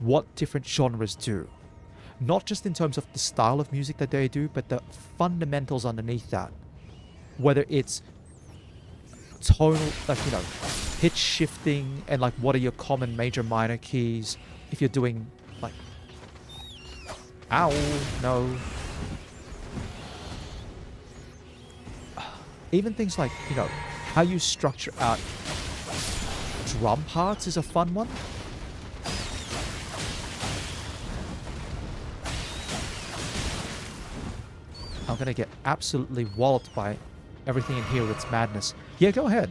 what different genres do. Not just in terms of the style of music that they do, but the fundamentals underneath that. Whether it's tonal, like, you know, pitch shifting, and like what are your common major minor keys. If you're doing, like... Ow, no. Even things like, you know, how you structure out drum parts is a fun one. I'm gonna get absolutely walloped by everything in here with its madness. Yeah, go ahead.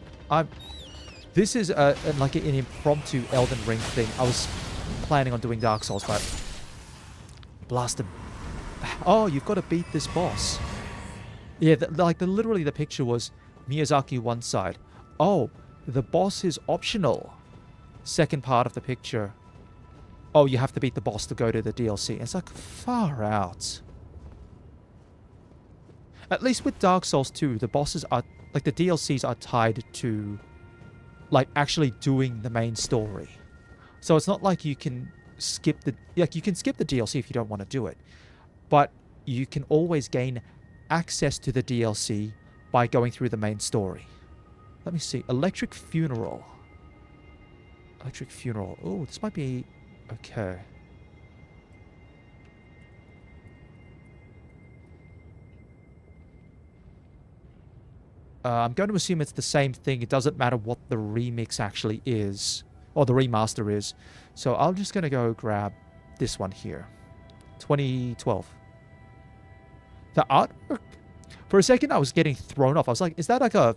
This is like an impromptu Elden Ring thing. I was planning on doing Dark Souls, but... Blasted. Oh, you've got to beat this boss. Yeah, literally the picture was Miyazaki one side. Oh, the boss is optional. Second part of the picture. Oh, you have to beat the boss to go to the DLC. It's like, far out. At least with Dark Souls 2, the bosses are... Like, the DLCs are tied to... Like, actually doing the main story. So it's not like you can skip the... Like, you can skip the DLC if you don't want to do it. But you can always gain access to the DLC by going through the main story. Let me see. Electric Funeral. Electric Funeral. Oh, this might be... Okay. I'm going to assume it's the same thing. It doesn't matter what the remix actually is. Or the remaster is. So I'm just going to go grab this one here. 2012. The artwork... For a second, I was getting thrown off. I was like, is that like a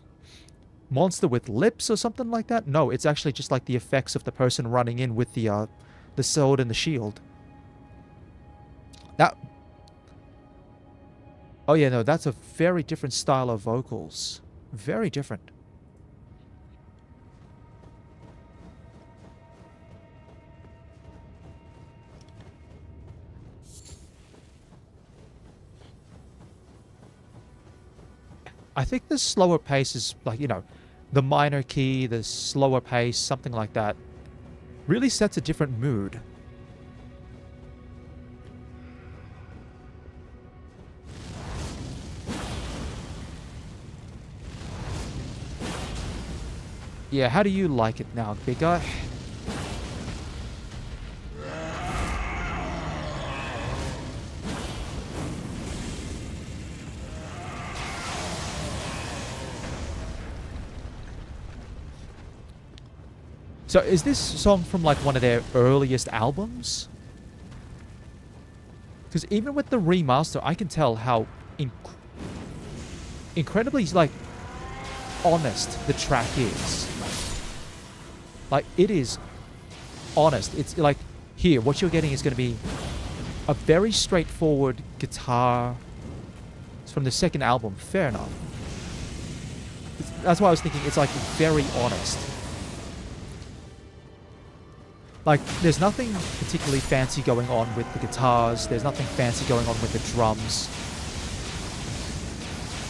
monster with lips or something like that? No, it's actually just like the effects of the person running in with the sword and the shield. That... Oh yeah, no, that's a very different style of vocals. Very different. I think the slower pace is, like, you know, the minor key, the slower pace, something like that, really sets a different mood. Yeah, how do you like it now, big guy? So is this song from like one of their earliest albums? Because even with the remaster, I can tell how incredibly, like, honest the track is. Like, it is honest. It's like, here, what you're getting is going to be a very straightforward guitar. It's from the second album. Fair enough. That's why I was thinking it's like very honest. Like, there's nothing particularly fancy going on with the guitars. There's nothing fancy going on with the drums.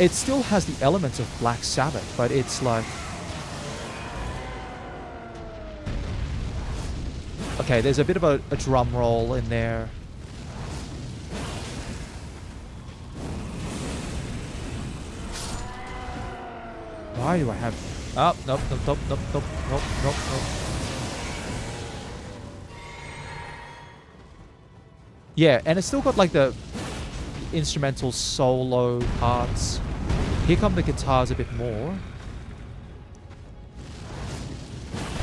It still has the elements of Black Sabbath, but it's like... Okay, there's a bit of a drum roll in there. Why do I have... Oh, nope. Yeah, and it's still got like the... instrumental solo parts. Here come the guitars a bit more.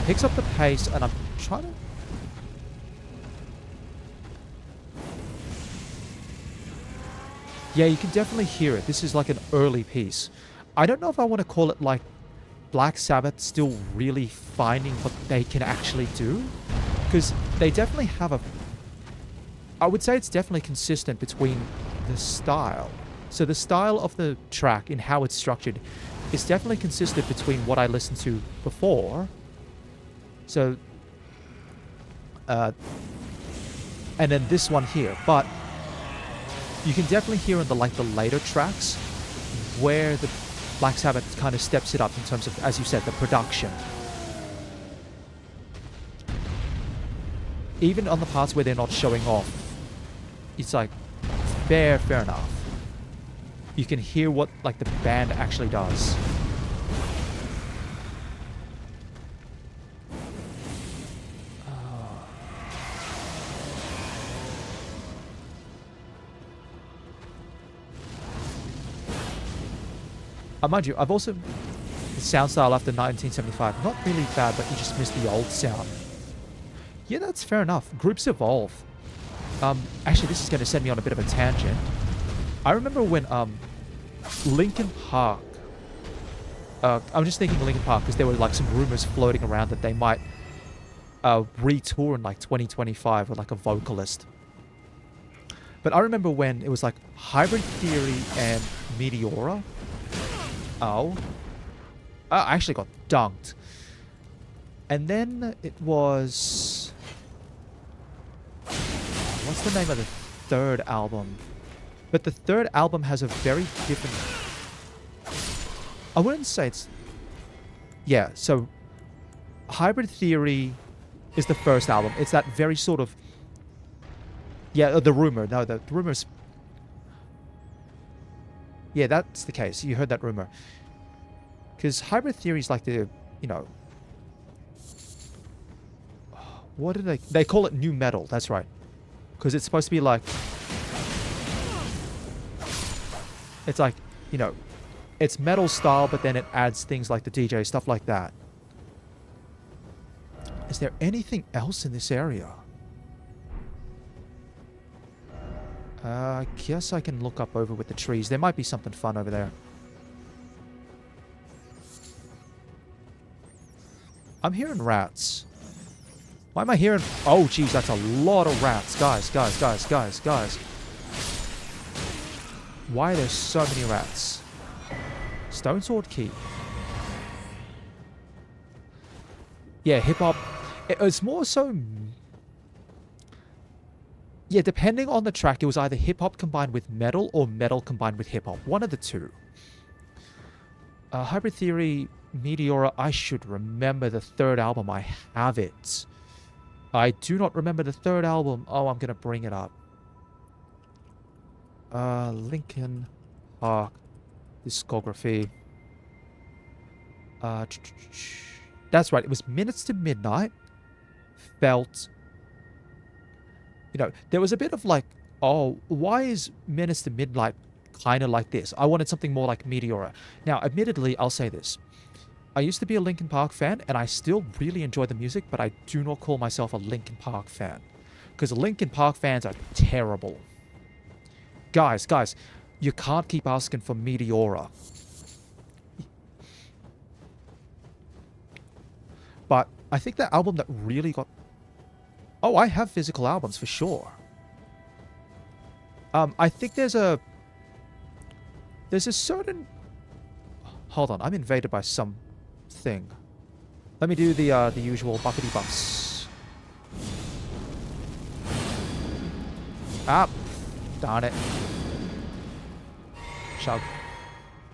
Picks up the pace, and I'm trying to... Yeah, you can definitely hear it. This is like an early piece. I don't know if I want to call it like Black Sabbath still really finding what they can actually do. Because they definitely have a... I would say it's definitely consistent between the style. So the style of the track and how it's structured is definitely consistent between what I listened to before. So... and then this one here. But you can definitely hear in the later tracks where the Black Sabbath kind of steps it up in terms of, as you said, the production. Even on the parts where they're not showing off, it's like fair enough. You can hear what like the band actually does. Mind you, I've also... The sound style after 1975, not really bad, but you just miss the old sound. Yeah, that's fair enough. Groups evolve. Actually, this is going to send me on a bit of a tangent. I remember when Linkin Park... I'm just thinking Linkin Park because there were like some rumors floating around that they might retour in like 2025 with like a vocalist. But I remember when it was like Hybrid Theory and Meteora. Oh. I actually got dunked. And then it was... What's the name of the third album? But the third album has a very different... I wouldn't say it's... Yeah, so... Hybrid Theory is the first album. It's that very sort of... Yeah, the rumor. No, the rumor's... Yeah, that's the case. You heard that rumor. Because Hybrid Theory is like the, you know... What did they... They call it new metal, that's right. Because it's supposed to be like... It's like, you know... It's metal style, but then it adds things like the DJ, stuff like that. Is there anything else in this area? I guess I can look up over with the trees. There might be something fun over there. I'm hearing rats. Why am I hearing... Oh, geez, that's a lot of rats. Guys. Why are there so many rats? Stone Sword Key. Yeah, hip-hop. It's more so... Yeah, depending on the track, it was either hip-hop combined with metal or metal combined with hip-hop. One of the two. Hybrid Theory, Meteora, I should remember the third album. I have it. I do not remember the third album. Oh, I'm going to bring it up. Linkin Park discography. That's right. It was Minutes to Midnight. Felt... You know, there was a bit of like, oh, why is Minutes to Midnight kind of like this? I wanted something more like Meteora. Now, admittedly, I'll say this. I used to be a Linkin Park fan, and I still really enjoy the music, but I do not call myself a Linkin Park fan. Because Linkin Park fans are terrible. Guys, you can't keep asking for Meteora. But I think the album that really got... Oh, I have physical albums for sure. I think there's a certain... Hold on, I'm invaded by something. Let me do the usual buffety bumps. Ah, darn it. Chug.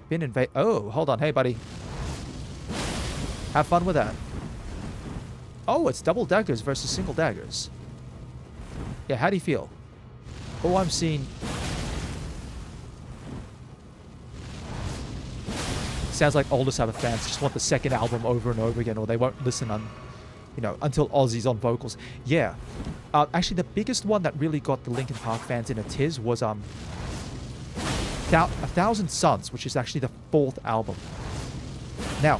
Been invaded. Oh, hold on, hey buddy. Have fun with that. Oh, it's double daggers versus single daggers. Yeah, how do you feel? Oh, I'm seeing... Sounds like older Sabbath fans just want the second album over and over again, or they won't listen until Ozzy's on vocals. Yeah. Actually, the biggest one that really got the Linkin Park fans in a tiz was A Thousand Suns, which is actually the 4th album. Now,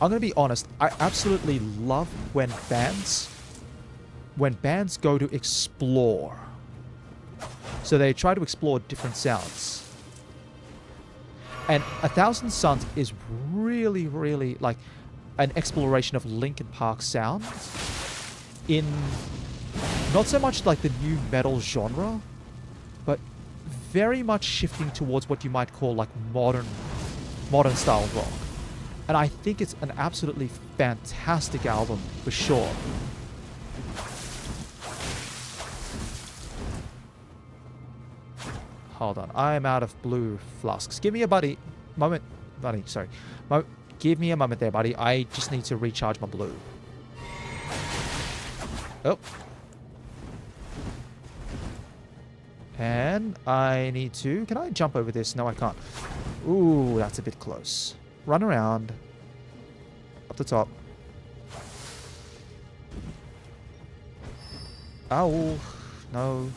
I'm going to be honest, I absolutely love when bands go to explore. So they try to explore different sounds. And A Thousand Suns is really, really like an exploration of Linkin Park sounds in not so much like the new metal genre, but very much shifting towards what you might call like modern style rock. And I think it's an absolutely fantastic album for sure. Hold on, I'm out of blue flasks. Give me a buddy. Sorry. Give me a moment there, buddy. I just need to recharge my blue. Oh. And I need to... Can I jump over this? No, I can't. Ooh, that's a bit close. Run around. Up the top. Ow. No.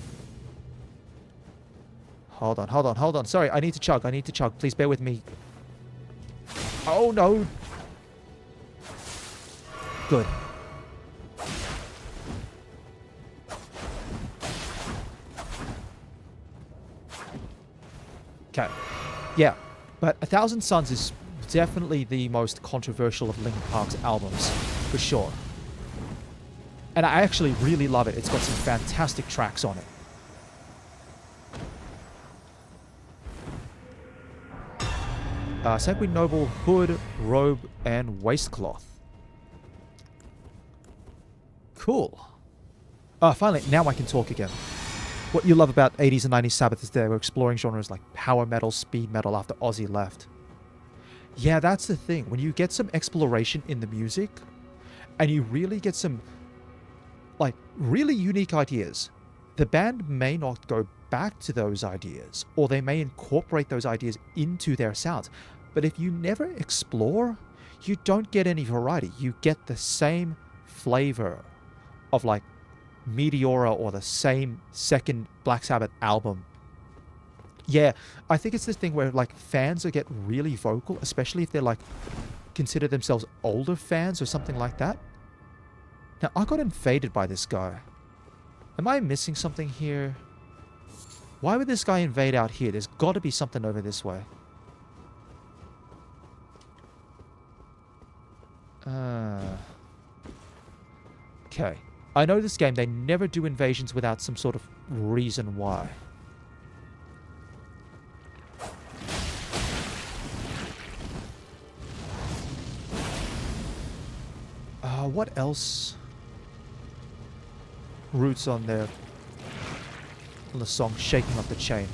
Hold on. Sorry, I need to chug. Please bear with me. Oh, no. Good. Okay. Yeah. But A Thousand Suns is definitely the most controversial of Linkin Park's albums, for sure. And I actually really love it. It's got some fantastic tracks on it. Sanguine Noble, hood, robe, and waistcloth. Cool. Finally, now I can talk again. What you love about 80s and 90s Sabbath is they were exploring genres like power metal, speed metal after Ozzy left. Yeah, that's the thing. When you get some exploration in the music, and you really get some, like, really unique ideas, the band may not go back to those ideas, or they may incorporate those ideas into their sounds. But if you never explore, you don't get any variety. You get the same flavor of like Meteora or the same second Black Sabbath album. Yeah, I think it's this thing where like fans will get really vocal, especially if they're like consider themselves older fans or something like that. Now, I got invaded by this guy. Am I missing something here? Why would this guy invade out here? There's got to be something over this way. Okay. I know this game, they never do invasions without some sort of reason why. What else? Roots on there. On the song Shaking Up the Chain.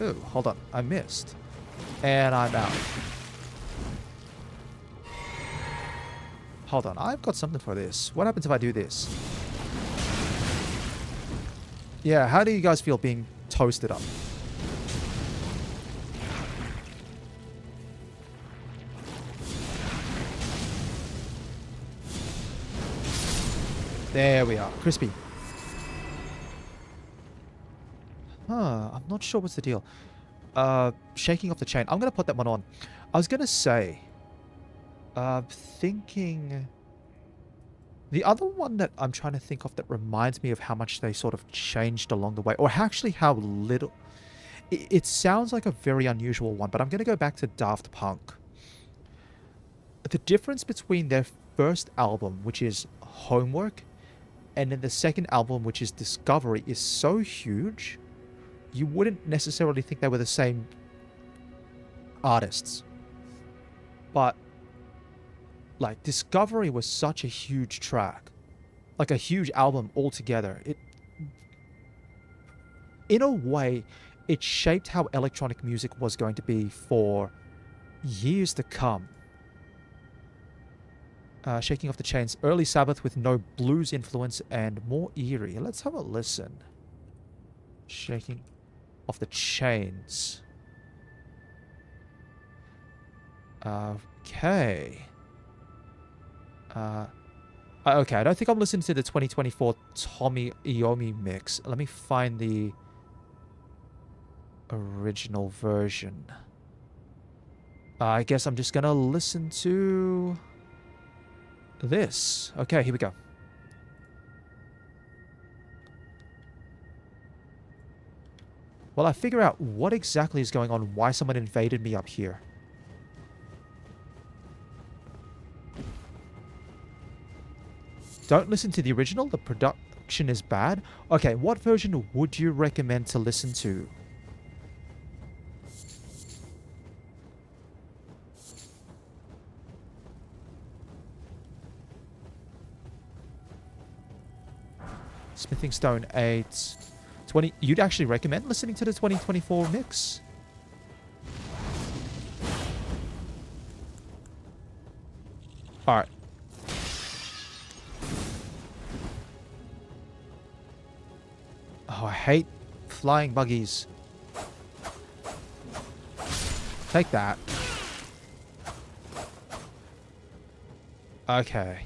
Oh, hold on. I missed. And I'm out. Hold on. I've got something for this. What happens if I do this? Yeah, how do you guys feel being toasted up? There we are. Crispy. I'm not sure what's the deal. Shaking Off the Chain. I'm going to put that one on. I was going to say... thinking... The other one that I'm trying to think of that reminds me of how much they sort of changed along the way, or actually how little... It sounds like a very unusual one, but I'm going to go back to Daft Punk. The difference between their first album, which is Homework, and then the second album, which is Discovery, is so huge, you wouldn't necessarily think they were the same artists. But, like, Discovery was such a huge track. Like, a huge album altogether. In a way, it shaped how electronic music was going to be for years to come. Shaking Off the Chains. Early Sabbath with no blues influence and more eerie. Let's have a listen. Shaking Off the Chains. Okay. Okay, I don't think I'm listening to the 2024 Tommy Iommi mix. Let me find the... original version. I guess I'm just gonna listen to this. Okay, here we go. Well, I figure out what exactly is going on, why someone invaded me up here. Don't listen to the original, the production is bad. Okay, what version would you recommend to listen to? Smithing Stone 8. 20. You'd actually recommend listening to the 2024 mix? Alright. Oh, I hate flying buggies. Take that. Okay.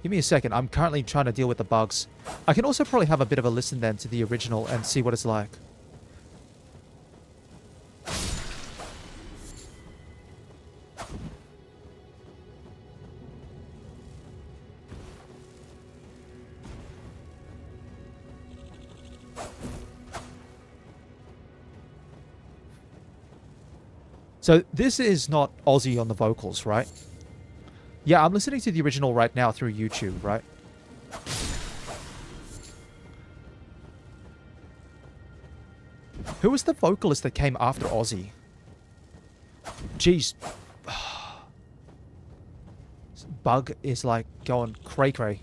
Give me a second. I'm currently trying to deal with the bugs. I can also probably have a bit of a listen then to the original and see what it's like. So this is not Aussie on the vocals, right? Yeah, I'm listening to the original right now through YouTube, right? Who was the vocalist that came after Ozzy? Jeez. Bug is like going cray-cray.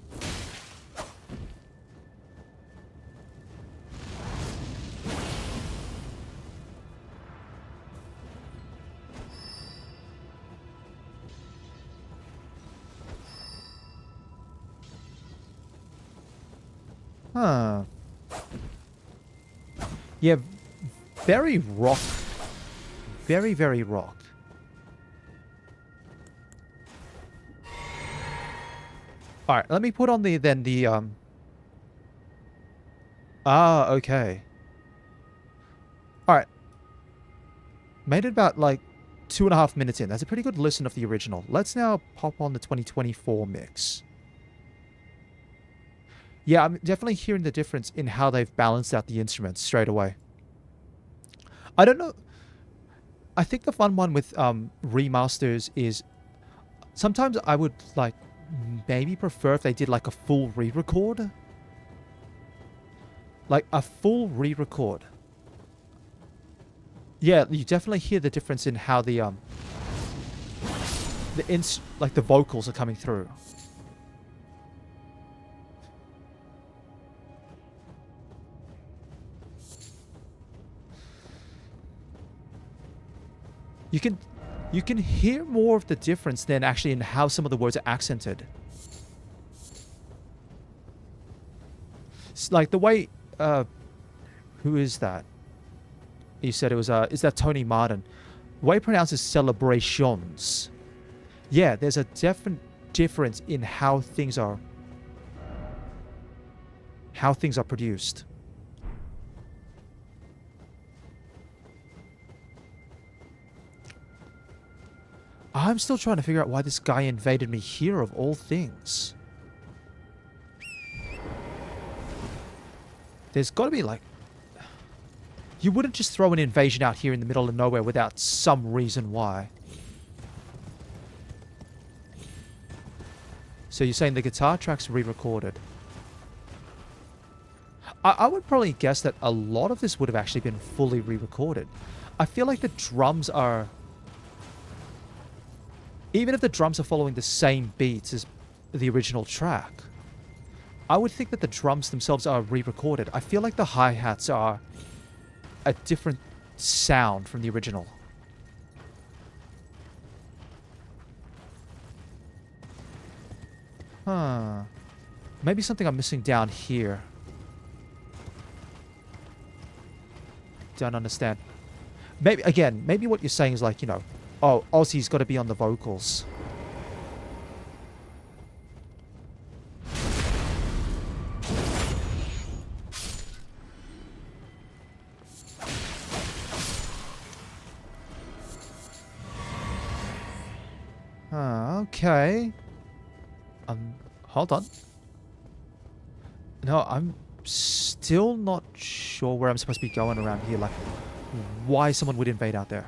Huh. Yeah, very rock. Very, very rock. Alright, let me put on the Ah, okay. Alright. Made it about like 2.5 minutes in. That's a pretty good listen of the original. Let's now pop on the 2024 mix. Yeah, I'm definitely hearing the difference in how they've balanced out the instruments straight away. I don't know. I think the fun one with remasters is sometimes I would like maybe prefer if they did like a full re-record. Like a full re-record. Yeah, you definitely hear the difference in how the vocals are coming through. You can hear more of the difference than actually in how some of the words are accented. It's like the way who is that? He said it was is that Tony Martin? The way he pronounces celebrations. Yeah, there's a definite difference in how things are produced. I'm still trying to figure out why this guy invaded me here of all things. There's got to be like... You wouldn't just throw an invasion out here in the middle of nowhere without some reason why. So you're saying the guitar track's re-recorded. I would probably guess that a lot of this would have actually been fully re-recorded. I feel like the drums are... Even if the drums are following the same beats as the original track, I would think that the drums themselves are re-recorded. I feel like the hi-hats are a different sound from the original. Huh. Maybe something I'm missing down here. Don't understand. Maybe what you're saying is like, you know, oh, Ozzy's got to be on the vocals. Okay. Hold on. No, I'm still not sure where I'm supposed to be going around here. Like, why someone would invade out there.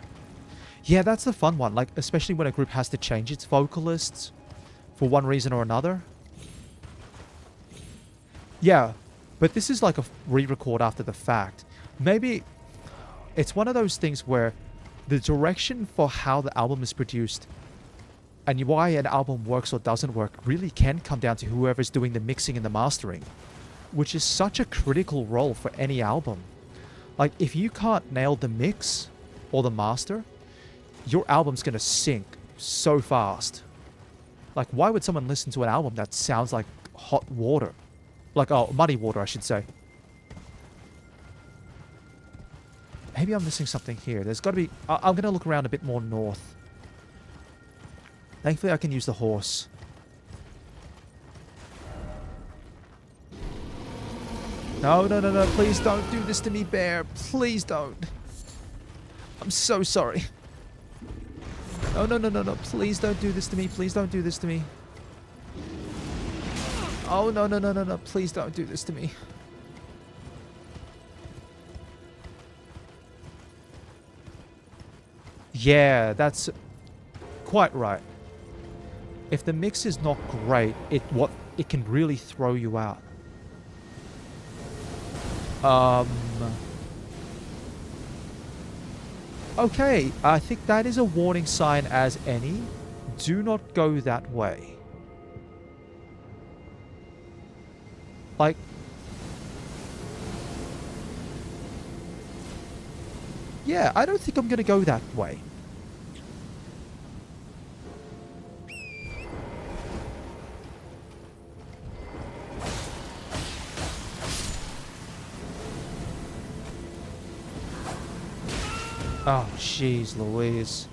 Yeah, that's the fun one. Like, especially when a group has to change its vocalists for one reason or another. Yeah, but this is like a re-record after the fact. Maybe it's one of those things where the direction for how the album is produced and why an album works or doesn't work really can come down to whoever's doing the mixing and the mastering, which is such a critical role for any album. Like, if you can't nail the mix or the master, your album's gonna sink so fast. Like, why would someone listen to an album that sounds like hot water? Like, oh, muddy water, I should say. Maybe I'm missing something here. There's got to be... I'm going to look around a bit more north. Thankfully, I can use the horse. No, no, no, no. Please don't do this to me, bear. Please don't. I'm so sorry. No, no, no, no, no. Please don't do this to me. Please don't do this to me. Oh, no, no, no, no, no. Please don't do this to me. Yeah, that's quite right. If the mix is not great, it can really throw you out. Okay, I think that is a warning sign as any. Do not go that way. Like, yeah, I don't think I'm gonna go that way. Oh, jeez Louise.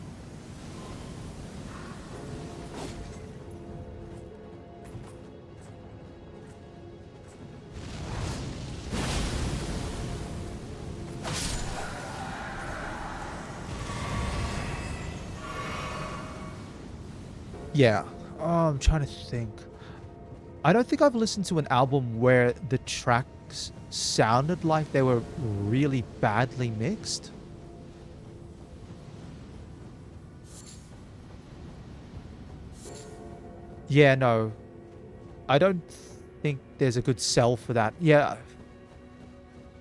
Yeah. Oh, I'm trying to think. I don't think I've listened to an album where the tracks sounded like they were really badly mixed. Yeah, no. I don't think there's a good sell for that. Yeah.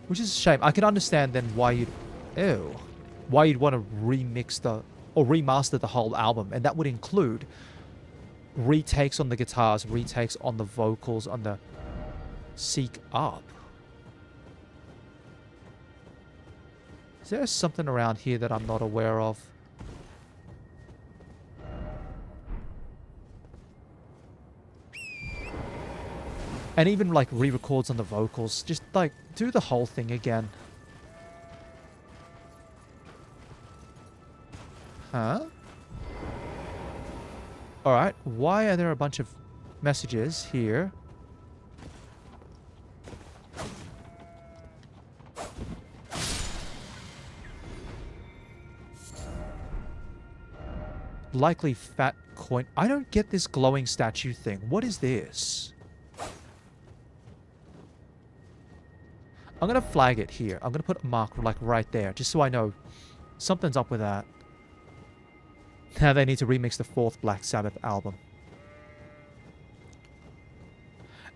Which is a shame. I can understand then why you'd... Ew. Why you'd want to remix the... Or remaster the whole album. And that would include retakes on the guitars, retakes on the vocals, on the Seek Up. Is there something around here that I'm not aware of? And even like re-records on the vocals. Just like do the whole thing again. Huh? Alright, why are there a bunch of messages here? Likely fat coin. I don't get this glowing statue thing. What is this? I'm going to flag it here. I'm going to put a mark like right there, just so I know something's up with that. Now they need to remix the 4th Black Sabbath album.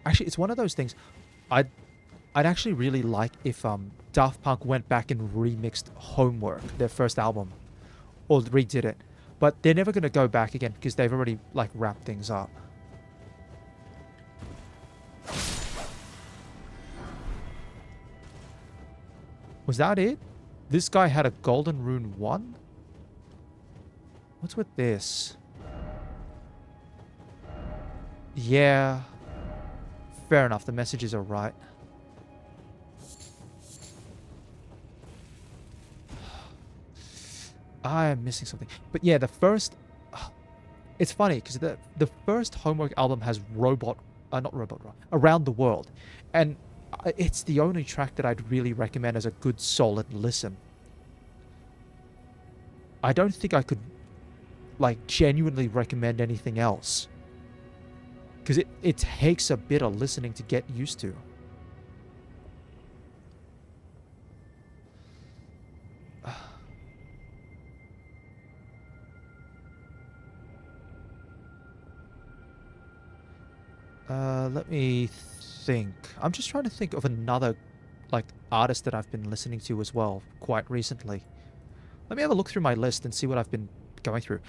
Actually, it's one of those things. I'd actually really like if Daft Punk went back and remixed Homework, their first album, or redid it. But they're never going to go back again because they've already like wrapped things up. Was that it? This guy had a Golden Rune 1? What's with this? Yeah. Fair enough, the messages are right. I am missing something. But yeah, the first... It's funny, because the first Homework album has Around the World. And it's the only track that I'd really recommend as a good, solid listen. I don't think I could like genuinely recommend anything else. Because it takes a bit of listening to get used to. Let me think. I'm just trying to think of another, like, artist that I've been listening to as well, quite recently. Let me have a look through my list and see what I've been going through.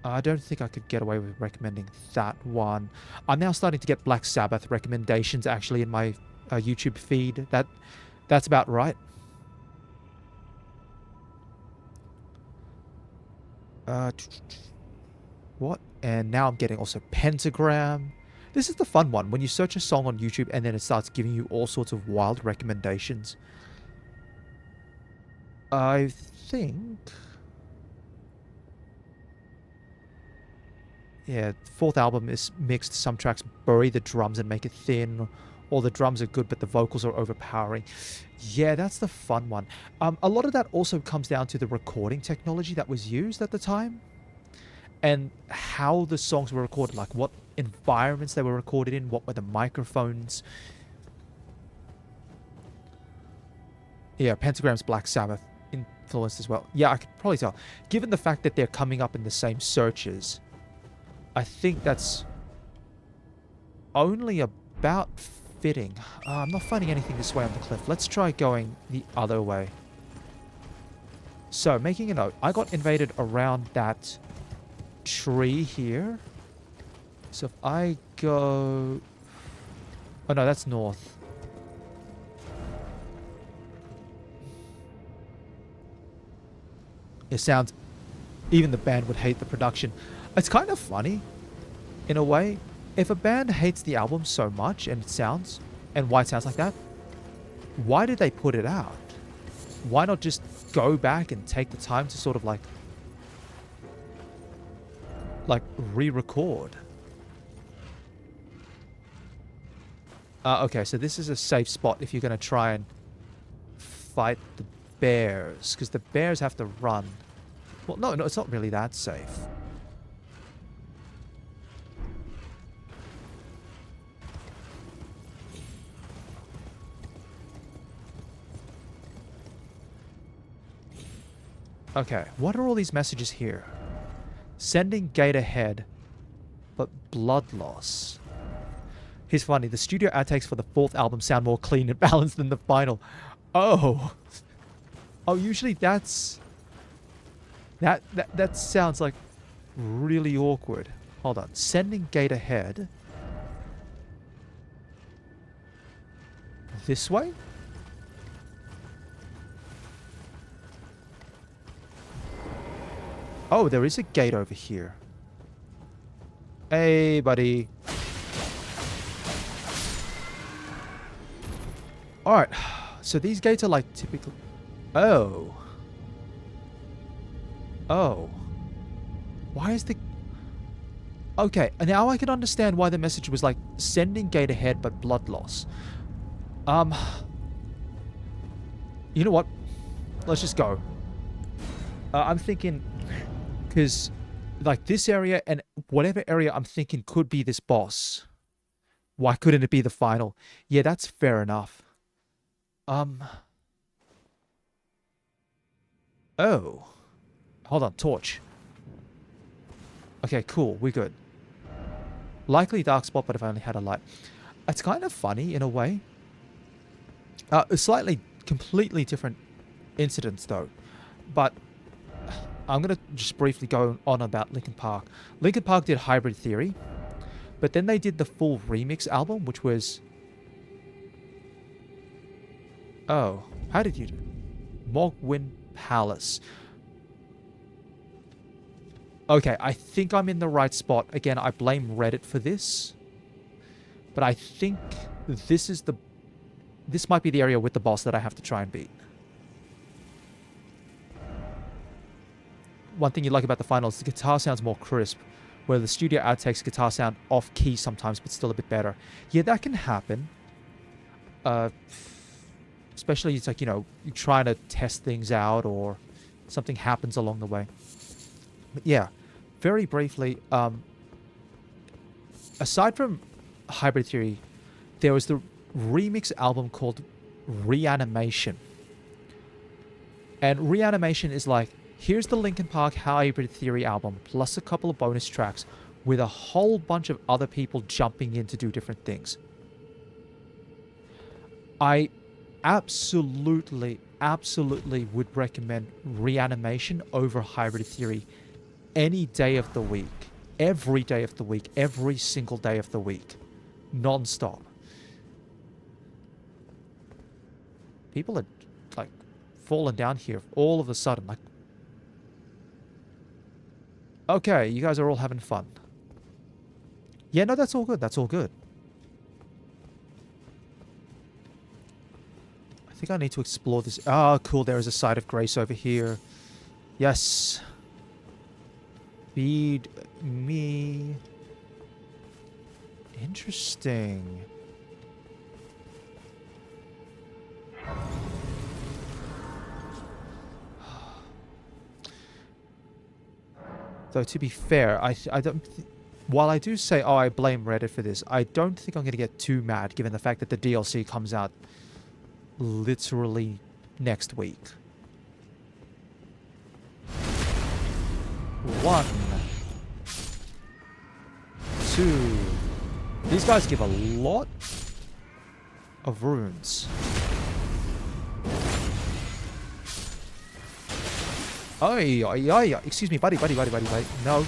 I don't think I could get away with recommending that one. I'm now starting to get Black Sabbath recommendations actually in my YouTube feed. That's about right. What? And now I'm getting also Pentagram. This is the fun one. When you search a song on YouTube and then it starts giving you all sorts of wild recommendations. I think... yeah, fourth album is mixed. Some tracks bury the drums and make it thin, or the drums are good but the vocals are overpowering. Yeah, that's the fun one. A lot of that also comes down to the recording technology that was used at the time, and how the songs were recorded, like what environments they were recorded in, what were the microphones. Yeah, Pentagram's Black Sabbath influenced as well. Yeah, I could probably tell. Given the fact that they're coming up in the same searches, I think that's only about fitting. I'm not finding anything this way on the cliff. Let's try going the other way. So, making a note. I got invaded around that tree here. So if I go... oh no, that's north. It sounds... even the band would hate the production. It's kind of funny, in a way. If a band hates the album so much and it sounds, and why it sounds like that, why did they put it out? Why not just go back and take the time to sort of like re-record? Okay, so this is a safe spot if you're going to try and fight the bears, because the bears have to run. Well, no, it's not really that safe. Okay, what are all these messages here? Sending gate ahead, but blood loss. Here's funny, the studio outtakes for the fourth album sound more clean and balanced than the final. Oh. Oh, usually that's... That sounds like really awkward. Hold on. Sending gate ahead. This way? Oh, there is a gate over here. Hey, buddy. Alright. So these gates are like typical... oh. Oh. Why is the... okay, now I can understand why the message was like, sending gate ahead, but blood loss. You know what? Let's just go. I'm thinking... because, like, this area and whatever area I'm thinking could be this boss. Why couldn't it be the final? Yeah, that's fair enough. Oh. Hold on, torch. Okay, cool, we're good. Likely dark spot, but if I only had a light. It's kind of funny, in a way. A slightly, completely different incidents, though. But... I'm going to just briefly go on about Linkin Park. Linkin Park did Hybrid Theory, but then they did the full remix album, which was... oh, how did you do? Mogwin Palace. Okay, I think I'm in the right spot. Again, I blame Reddit for this, but I think this is the... this might be the area with the boss that I have to try and beat. One thing you like about the final is the guitar sounds more crisp, where the studio outtakes guitar sound off key sometimes, but still a bit better. Yeah, that can happen. Especially it's like, you know, you're trying to test things out, or something happens along the way. But yeah, very briefly, aside from Hybrid Theory, there was the remix album called Reanimation. And Reanimation is like, here's the Linkin Park Hybrid Theory album, plus a couple of bonus tracks, with a whole bunch of other people jumping in to do different things. I absolutely would recommend Reanimation over Hybrid Theory any day of the week. Every day of the week. Every single day of the week. Non-stop. People are, like, falling down here all of a sudden. Like, okay, you guys are all having fun. Yeah, no, that's all good. That's all good. I think I need to explore this. Ah, cool. There is a site of grace over here. Yes. Feed me. Interesting. Though, to be fair, I don't... While I do say, oh, I blame Reddit for this, I don't think I'm going to get too mad given the fact that the DLC comes out literally next week. 1, 2. These guys give a lot of runes. Oi, oi, oi. Excuse me, buddy. No.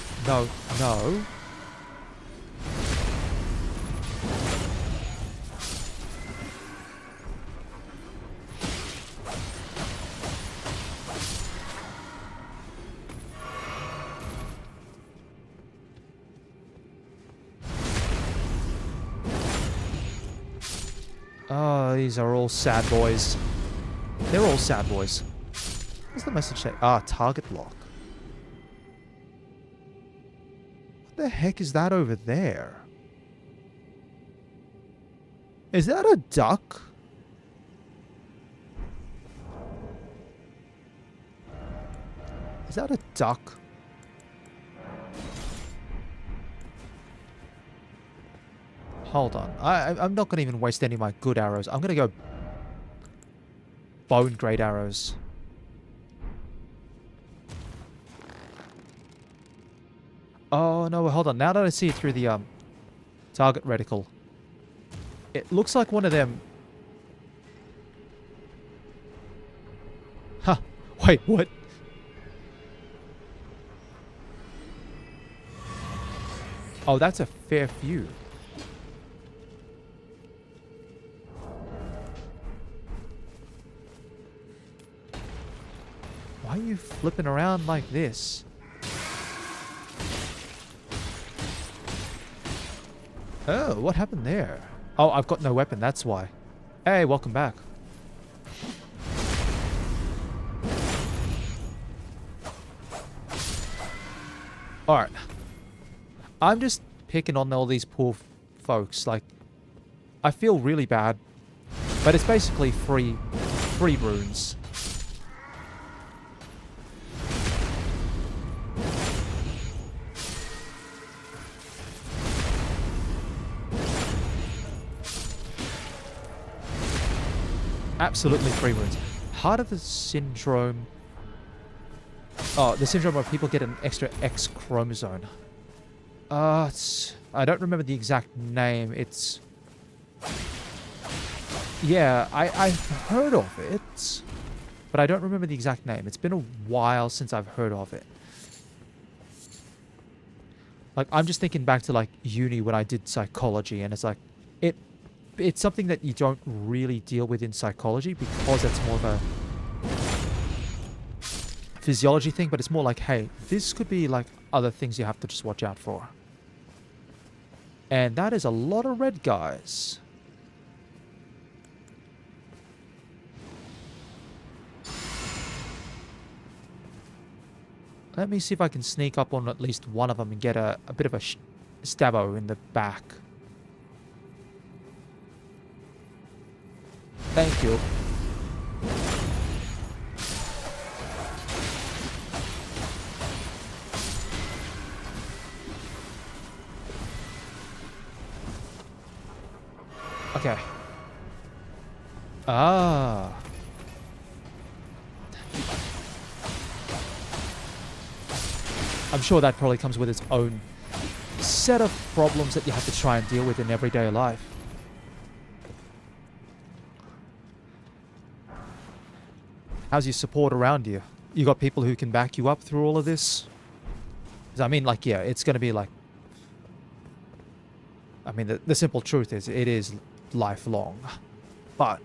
Oh, these are all sad boys. They're all sad boys. What's the message say? Ah, target lock. What the heck is that over there? Is that a duck? Is that a duck? Hold on. I'm not going to even waste any of my good arrows. I'm going to go bone grade arrows. Oh, no, hold on. Now that I see it through the target reticle, it looks like one of them... Huh. Wait, what? Oh, that's a fair few. Why are you flipping around like this? Oh, what happened there? Oh, I've got no weapon, that's why. Hey, welcome back. Alright. I'm just picking on all these poor folks. Like, I feel really bad. But it's basically free runes. Absolutely free runes. Heart of the Syndrome. Oh, the syndrome where people get an extra X chromosome. I don't remember the exact name. It's... Yeah, I've heard of it. But I don't remember the exact name. It's been a while since I've heard of it. Like, I'm just thinking back to, like, uni when I did psychology. And it's like... It's something that you don't really deal with in psychology because it's more of a physiology thing, but it's more like, hey, this could be like other things you have to just watch out for. And that is a lot of red guys. Let me see if I can sneak up on at least one of them and get a bit of a stabbo in the back. Thank you. Okay. Ah. I'm sure that probably comes with its own set of problems that you have to try and deal with in everyday life. How's your support around you? You got people who can back you up through all of this? 'Cause I mean, like, yeah, it's going to be like... I mean, the simple truth is, it is lifelong. But...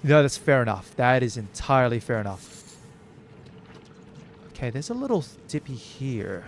no, that's fair enough. That is entirely fair enough. Okay, there's a little dippy here.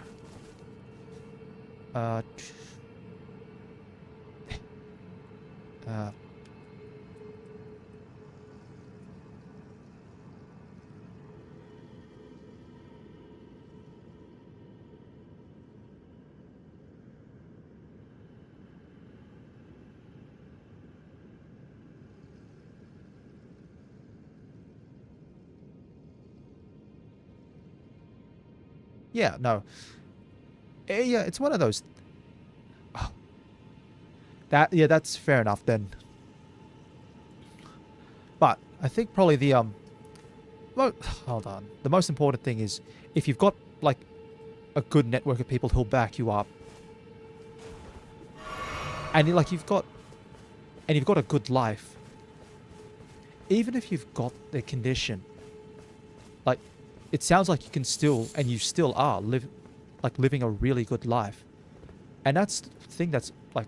Yeah, no. Yeah, it's one of those... Oh. Yeah, that's fair enough then. But I think probably the hold on. The most important thing is if you've got like a good network of people who'll back you up, and you've got a good life. Even if you've got the condition, like it sounds like you can still, and you still are living a really good life, and that's the thing that's like.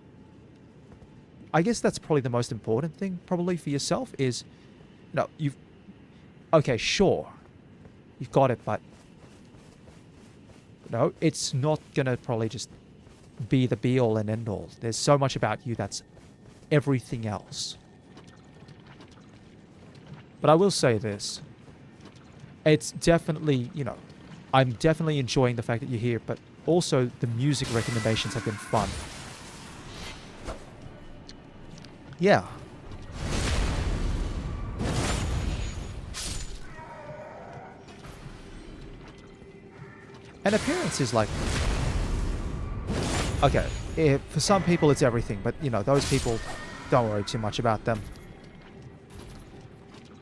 I guess that's probably the most important thing, probably for yourself is. No, okay, sure. You've got it, but... no, it's not gonna probably just be the be-all and end-all. There's so much about you that's everything else. But I will say this. It's definitely, I'm definitely enjoying the fact that you're here, but also the music recommendations have been fun. Yeah. And appearance is like... okay, for some people it's everything, but, those people, don't worry too much about them.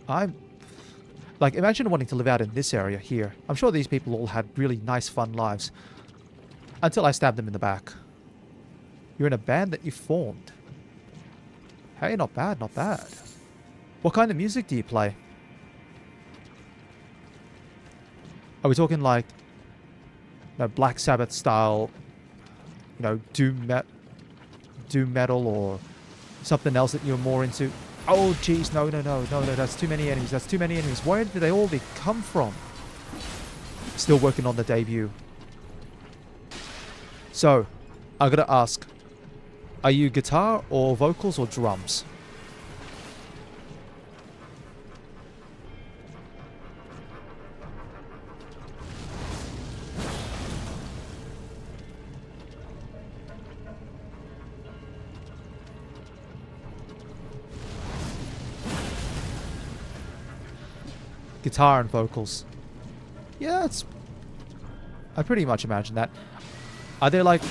I'm... like, imagine wanting to live out in this area here. I'm sure these people all had really nice, fun lives. Until I stabbed them in the back. You're in a band that you formed. Hey, not bad, not bad. What kind of music do you play? Are we talking like... Black Sabbath style, doom metal or something else that you're more into? Oh, jeez, no, that's too many enemies. Where did they all come from? Still working on the debut. So, I gotta ask, are you guitar or vocals or drums? Guitar and vocals. Yeah, I pretty much imagine that. Are there like...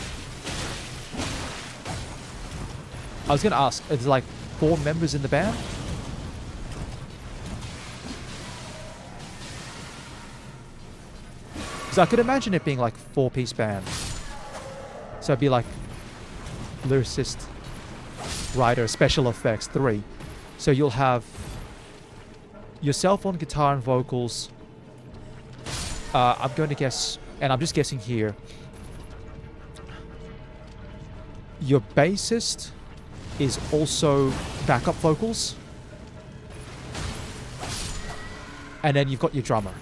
I was gonna ask, is there like 4 members in the band? Because I could imagine it being like 4-piece band. So it'd be like lyricist, writer, special effects, 3. So you'll have yourself on guitar and vocals. I'm going to guess, and I'm just guessing here, your bassist is also backup vocals. And then you've got your drummer.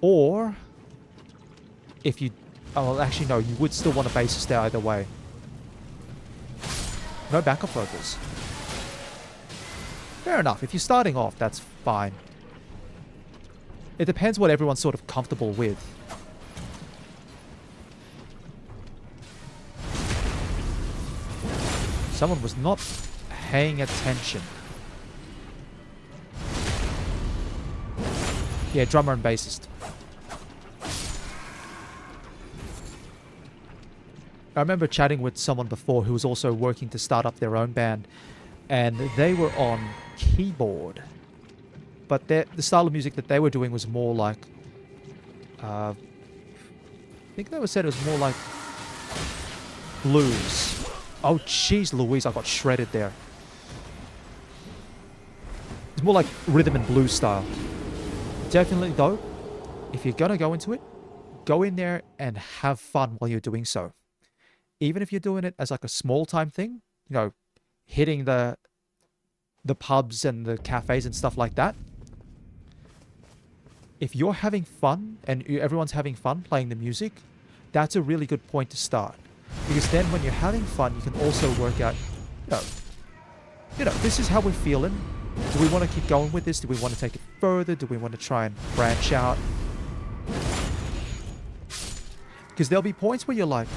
Or, if you... oh, well, actually, no, you would still want a bassist there either way. No backup vocals. Fair enough. If you're starting off, that's fine. It depends what everyone's sort of comfortable with. Someone was not paying attention. Yeah, drummer and bassist. I remember chatting with someone before who was also working to start up their own band, and they were on keyboard, but the style of music that they were doing was more like, I think they said it was more like blues. Oh, jeez Louise, I got shredded there. It's more like rhythm and blues style. Definitely, though, if you're going to go into it, go in there and have fun while you're doing so. Even if you're doing it as like a small-time thing, you know, hitting the pubs and the cafes and stuff like that. If you're having fun and everyone's having fun playing the music, that's a really good point to start. Because then when you're having fun, you can also work out, this is how we're feeling. Do we want to keep going with this? Do we want to take it further? Do we want to try and branch out? Because there'll be points where you're like,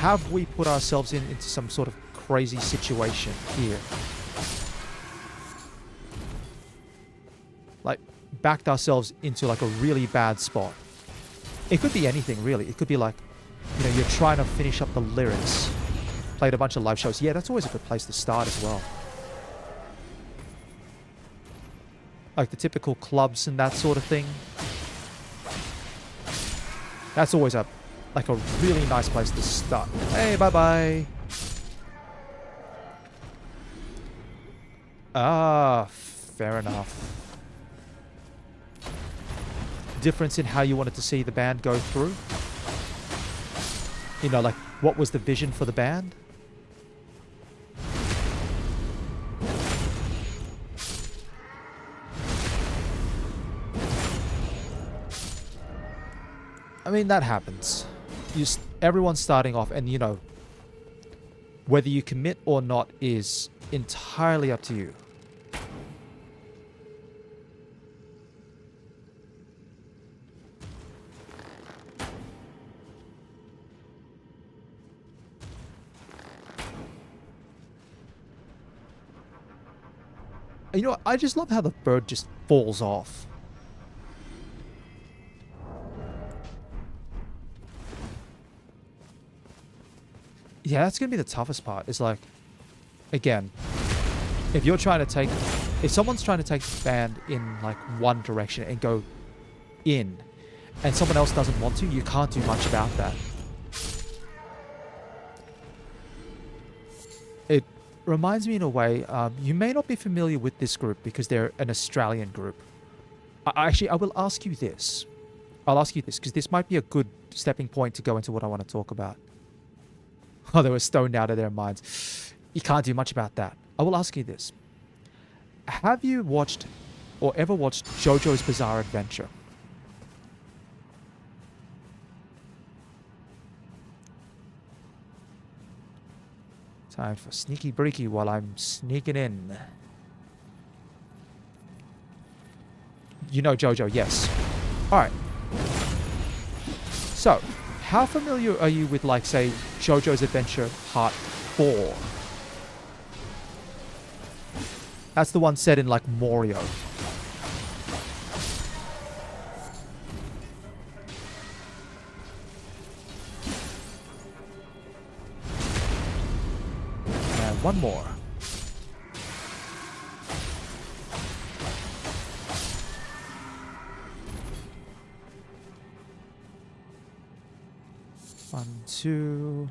have we put ourselves into some sort of crazy situation here? Like, backed ourselves into like a really bad spot. It could be anything, really. It could be like, you're trying to finish up the lyrics. Played a bunch of live shows. Yeah, that's always a good place to start as well. Like the typical clubs and that sort of thing. That's always a really nice place to start. Hey, bye-bye. Ah, fair enough. Difference in how you wanted to see the band go through. Like, what was the vision for the band? I mean, that happens. Everyone's starting off, and whether you commit or not is entirely up to you. I just love how the bird just falls off. Yeah, that's going to be the toughest part. Is like, again, if someone's trying to take the band in like one direction and go in, and someone else doesn't want to, you can't do much about that. It reminds me in a way, you may not be familiar with this group because they're an Australian group. I will ask you this. I'll ask you this because this might be a good stepping point to go into what I want to talk about. Oh, they were stoned out of their minds. You can't do much about that. I will ask you this. Have you watched or ever watched JoJo's Bizarre Adventure? Time for sneaky breaky while I'm sneaking in. You know JoJo, yes. Alright. So, how familiar are you with, like, say, JoJo's Adventure Part 4? That's the one set in, like, Morio. And one more. One, two.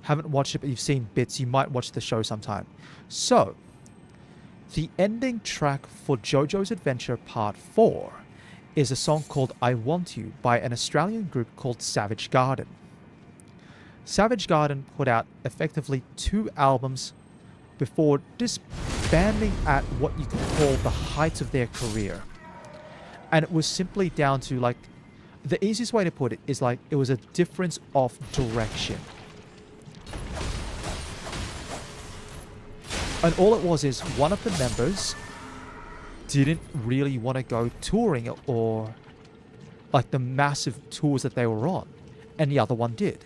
Haven't watched it, but you've seen bits. You might watch the show sometime. So, the ending track for JoJo's Adventure Part 4 is a song called I Want You by an Australian group called Savage Garden. Savage Garden put out effectively 2 albums before disbanding at what you could call the height of their career. And it was simply down to, like, the easiest way to put it is like it was a difference of direction. And all it was is one of the members didn't really want to go touring or like the massive tours that they were on, and the other one did.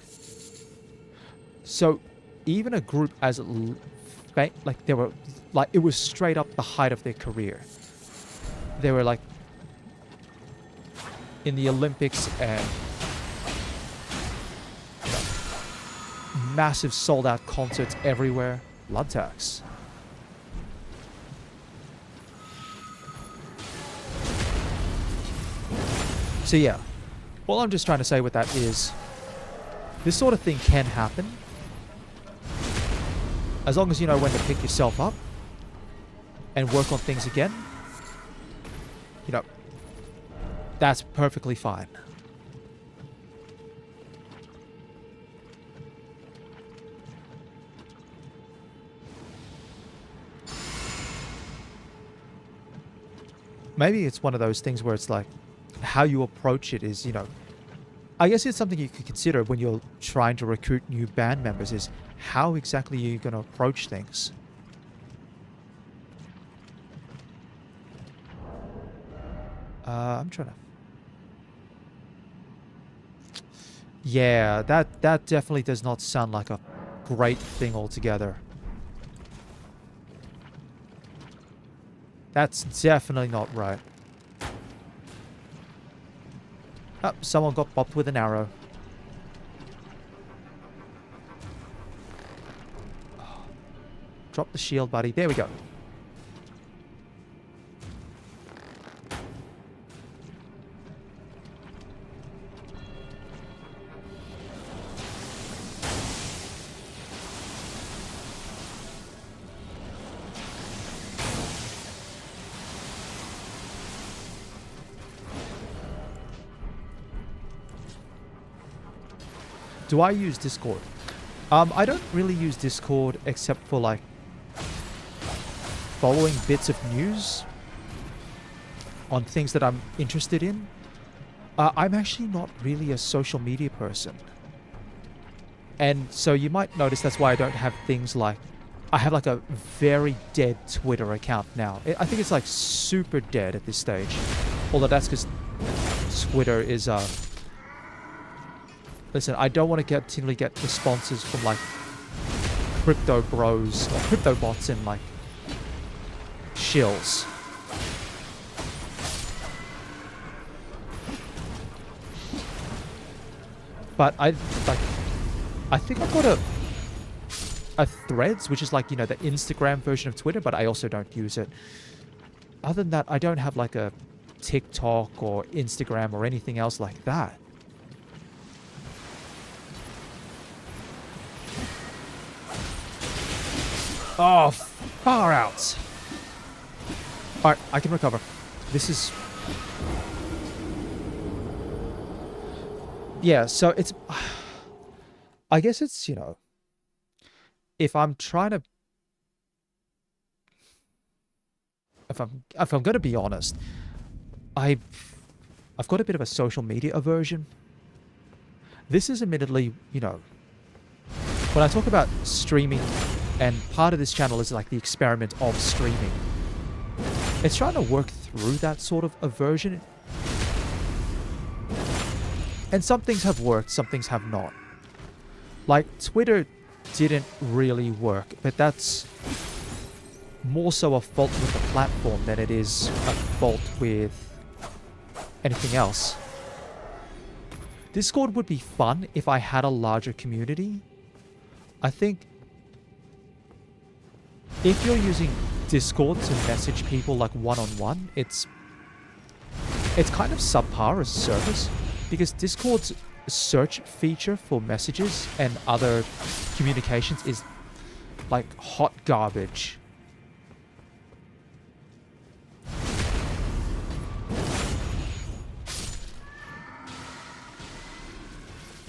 So even a group as like they were like it was straight up the height of their career. They were like in the Olympics and massive sold-out concerts everywhere. Blood tax. So yeah, all I'm just trying to say with that is this sort of thing can happen as long as you know when to pick yourself up and work on things again. You know, that's perfectly fine. Maybe it's one of those things where it's like how you approach it is, you know, I guess it's something you could consider when you're trying to recruit new band members is how exactly are you going to approach things? I'm trying to... Yeah, that definitely does not sound like a great thing altogether. That's definitely not right. Oh, someone got bopped with an arrow. Oh. Drop the shield, buddy. There we go. Do I use Discord? I don't really use Discord except for like following bits of news on things that I'm interested in. I'm actually not really a social media person. And so you might notice that's why I don't have things like... I have like a very dead Twitter account now. I think it's like super dead at this stage. Although that's because Twitter is... Listen, I don't want to continually get responses from like crypto bros or crypto bots and like shills. But I think I've got a Threads, which is like, you know, the Instagram version of Twitter, but I also don't use it. Other than that, I don't have like a TikTok or Instagram or anything else like that. Oh, far out. Alright, I can recover. This is... Yeah, so it's... I guess it's, you know... If I'm trying to... If I'm going to be honest, I've got a bit of a social media aversion. This is admittedly, you know... When I talk about streaming... And part of this channel is like the experiment of streaming. It's trying to work through that sort of aversion. And some things have worked, some things have not. Like, Twitter didn't really work, but that's more so a fault with the platform than it is a fault with anything else. Discord would be fun if I had a larger community. I think if you're using Discord to message people like one-on-one, it's kind of subpar as a service, because Discord's search feature for messages and other communications is like hot garbage.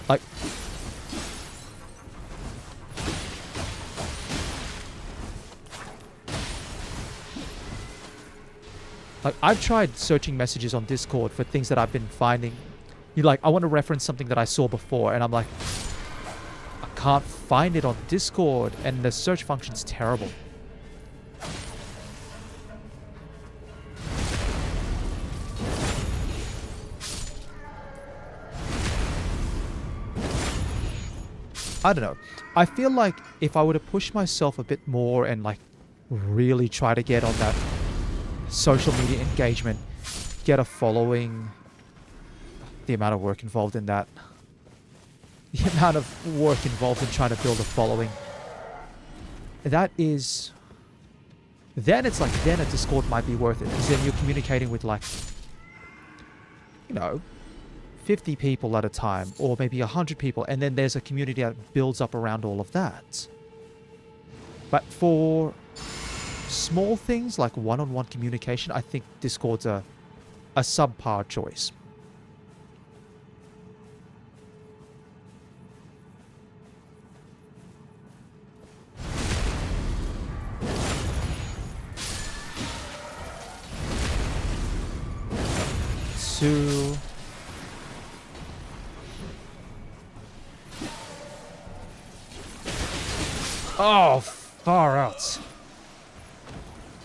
Like... Like, I've tried searching messages on Discord for things that I've been finding. You're like, I want to reference something that I saw before, and I'm like, I can't find it on Discord, and the search function's terrible. I don't know. I feel like if I were to push myself a bit more and like really try to get on that social media engagement, get a following, the amount of work involved in that. the amount of work involved in trying to build a following. That is... Then it's like, then a Discord might be worth it. Because then you're communicating with like, you know, 50 people at a time. Or maybe 100 people. And then there's a community that builds up around all of that. But for small things like one-on-one communication, I think Discord's a subpar choice. Two. Oh, far out.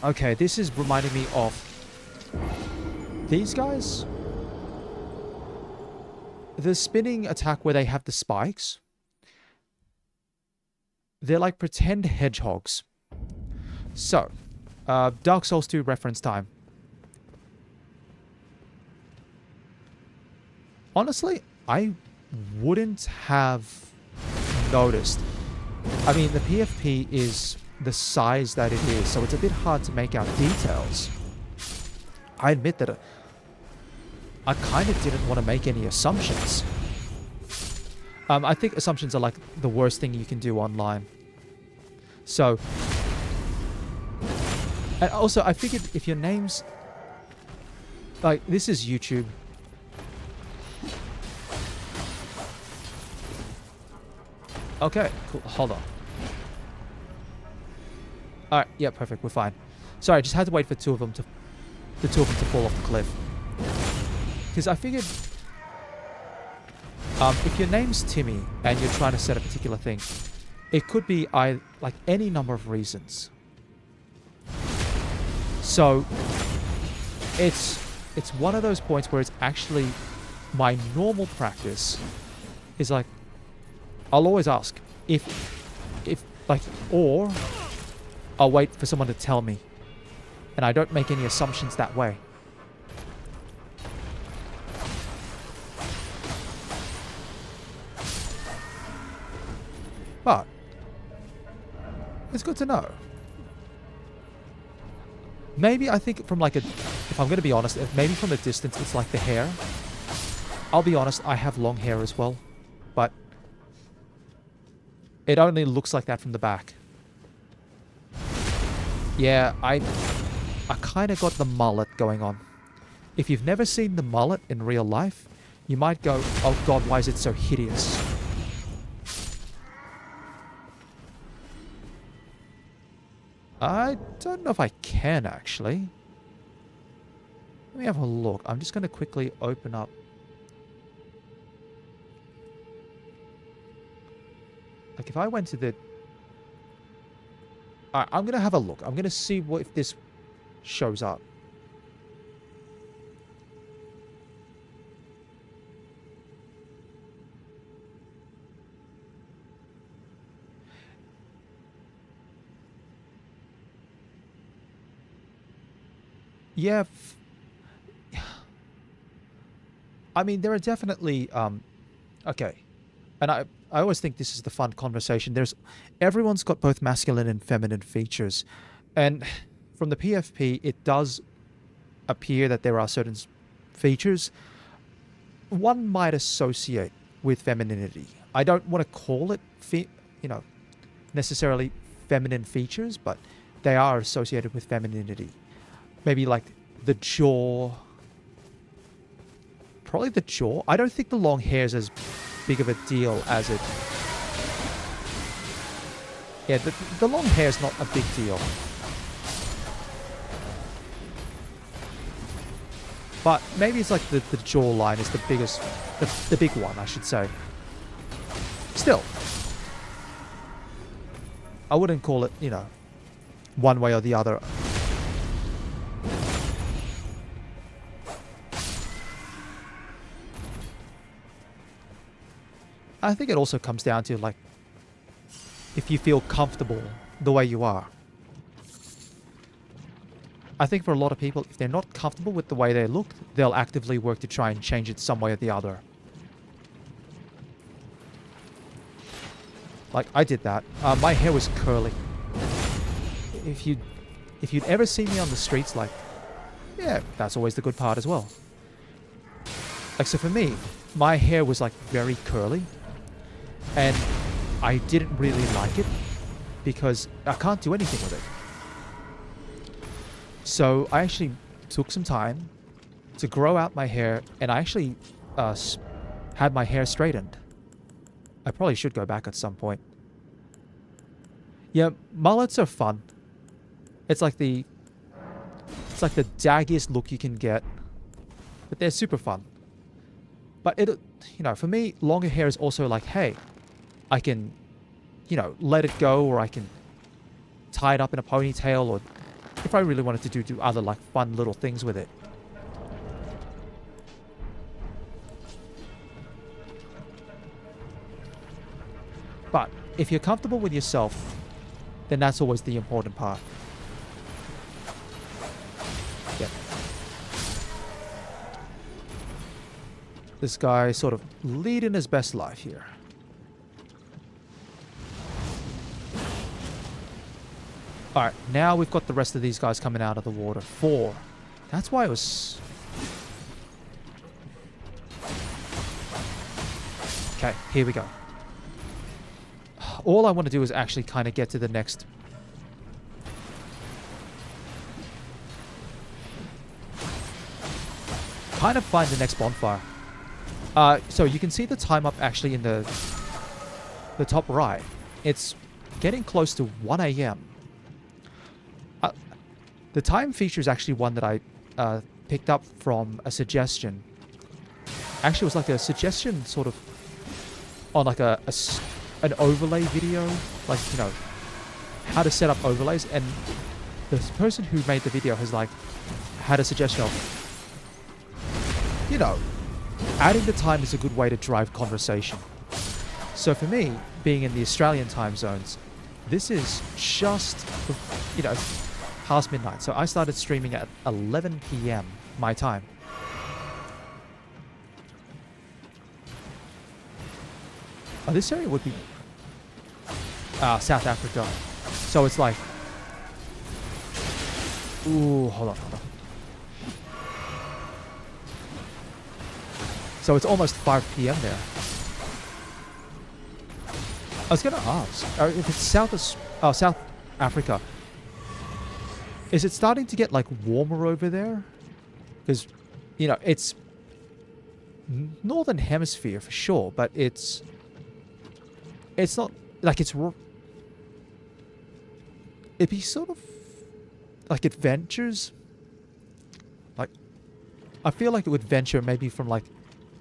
Okay, this is reminding me of these guys. The spinning attack where they have the spikes. They're like pretend hedgehogs. So, Dark Souls 2 reference time. Honestly, I wouldn't have noticed. I mean, the PFP is the size that it is, so it's a bit hard to make out details. I admit that I kind of didn't want to make any assumptions. I think assumptions are like the worst thing you can do online. So, and also I figured if your name's like, this is YouTube. Okay, cool. Hold on. Alright, yeah, perfect. We're fine. Sorry, I just had to wait for the two of them to fall off the cliff. Because I figured if your name's Timmy and you're trying to set a particular thing, it could be like any number of reasons. So it's one of those points where it's actually my normal practice is like, I'll always ask if like, or I'll wait for someone to tell me, and I don't make any assumptions that way. But it's good to know. Maybe I think from like if I'm going to be honest, maybe from a distance it's like the hair. I'll be honest, I have long hair as well, but it only looks like that from the back. Yeah, I kind of got the mullet going on. If you've never seen the mullet in real life, you might go, oh god, why is it so hideous? I don't know if I can, actually. Let me have a look. I'm just going to quickly open up. Like, if I went to the... Alright, I'm going to have a look. I'm going to see if this shows up. Yeah. I mean, there are definitely... okay. And I always think this is the fun conversation. Everyone's got both masculine and feminine features. And from the PFP, it does appear that there are certain features one might associate with femininity. I don't want to call it, necessarily feminine features, but they are associated with femininity. Maybe like the jaw. Probably the jaw. I don't think the long hair is as big of a deal as it... Yeah, the long hair is not a big deal. But maybe it's like the jawline is the biggest... The big one, I should say. Still. I wouldn't call it, one way or the other. I think it also comes down to, like, if you feel comfortable the way you are. I think for a lot of people, if they're not comfortable with the way they look, they'll actively work to try and change it some way or the other. Like, I did that. My hair was curly. If you'd ever seen me on the streets, like, yeah, that's always the good part as well. Like, so for me, my hair was, like, very curly. And I didn't really like it because I can't do anything with it. So I actually took some time to grow out my hair, and I actually had my hair straightened. I probably should go back at some point. Yeah, mullets are fun. It's like the daggiest look you can get, but they're super fun. But it, you know, for me, longer hair is also like, hey, I can, you know, let it go, or I can tie it up in a ponytail, or if I really wanted to do other like fun little things with it. But if you're comfortable with yourself, then that's always the important part. Yep. This guy sort of leading his best life here. Alright, now we've got the rest of these guys coming out of the water. 4. That's why it was... Okay, here we go. All I want to do is actually kind of get to the next... Kind of find the next bonfire. So you can see the time up actually in the top right. It's getting close to 1 a.m. The time feature is actually one that I picked up from a suggestion. Actually, it was like a suggestion sort of on like an overlay video, like, you know, how to set up overlays. And the person who made the video has like had a suggestion of, you know, adding the time is a good way to drive conversation. So for me, being in the Australian time zones, this is just, you know, past midnight. So I started streaming at 11 p.m. my time. Oh, this area would be South Africa. So it's like... Ooh, hold on. So it's almost 5 p.m. there. I was going to ask, if it's South Africa, is it starting to get like warmer over there? Because, you know, it's Northern Hemisphere for sure, but it's not like it'd be sort of like adventures. Like, I feel like it would venture maybe from like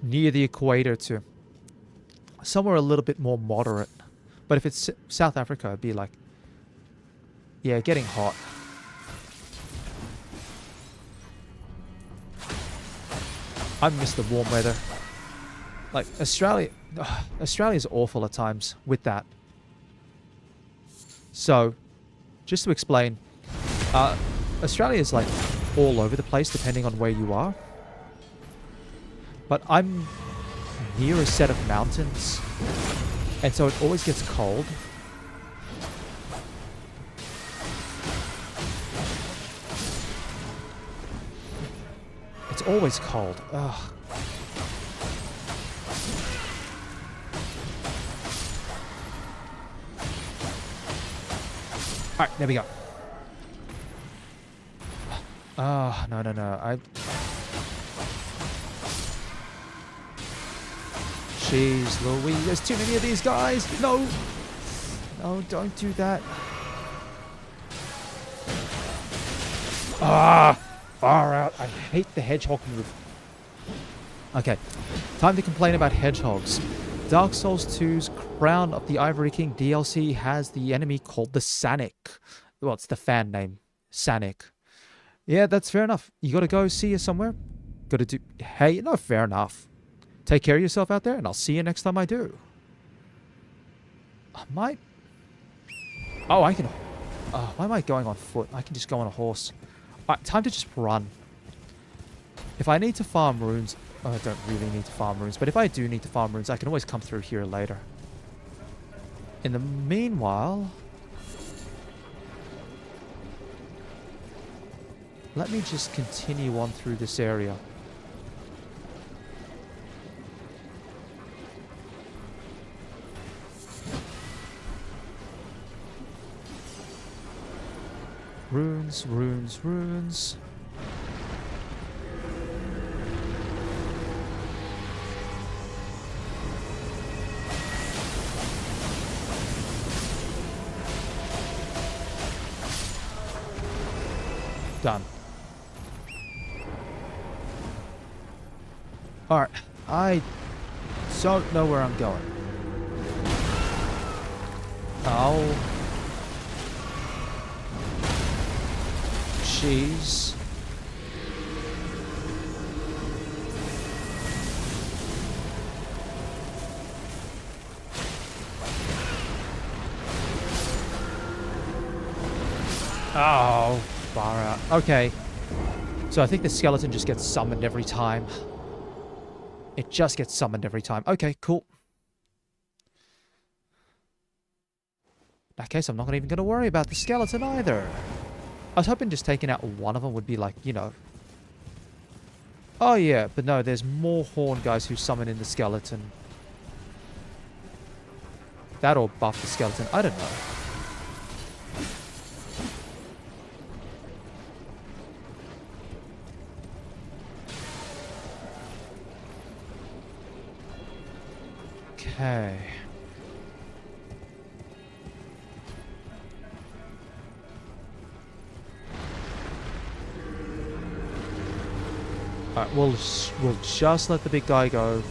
near the equator to somewhere a little bit more moderate. But if it's South Africa, it'd be like, yeah, getting hot. I miss the warm weather. Like, Australia's awful at times with that. So, just to explain, Australia is like all over the place depending on where you are. But I'm near a set of mountains, and so it always gets cold. It's always cold. Ugh. Alright, there we go. Oh, no. Jeez Louise, there's too many of these guys. No. No, don't do that. Ah, far out. I hate the hedgehog move. Okay, time to complain about hedgehogs. Dark Souls 2's Crown of the Ivory King DLC has the enemy called the Sanic. Well, it's the fan name, Sanic. Yeah, that's fair enough. You gotta go see you somewhere. Gotta do... Hey, no, fair enough. Take care of yourself out there, and I'll see you next time I do. I might... Oh, I can... why am I going on foot? I can just go on a horse. Alright, time to just run. If I need to farm runes... Oh, I don't really need to farm runes, but if I do need to farm runes, I can always come through here later. In the meanwhile, let me just continue on through this area. Runes, runes, runes. Done. Alright, I don't know where I'm going. Oh. Jeez. Oh, far out. Okay. So I think the skeleton just gets summoned every time. It just gets summoned every time. Okay, cool. In that case, I'm not even going to worry about the skeleton either. I was hoping just taking out one of them would be like, you know. Oh yeah, but no, there's more horn guys who summon in the skeleton. That'll buff the skeleton. I don't know. Okay. Alright, we'll just let the big guy go.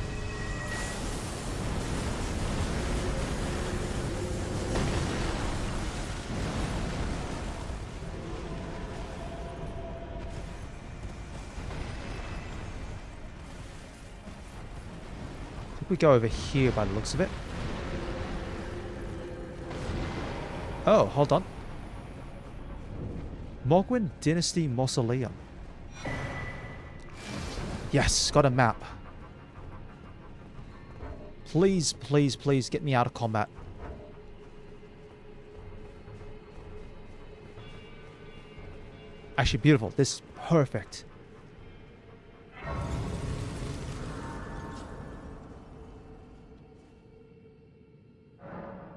I think we go over here by the looks of it. Oh, hold on. Mogwin Dynasty Mausoleum. Yes, got a map. Please, please, please get me out of combat. Actually, beautiful. This is perfect.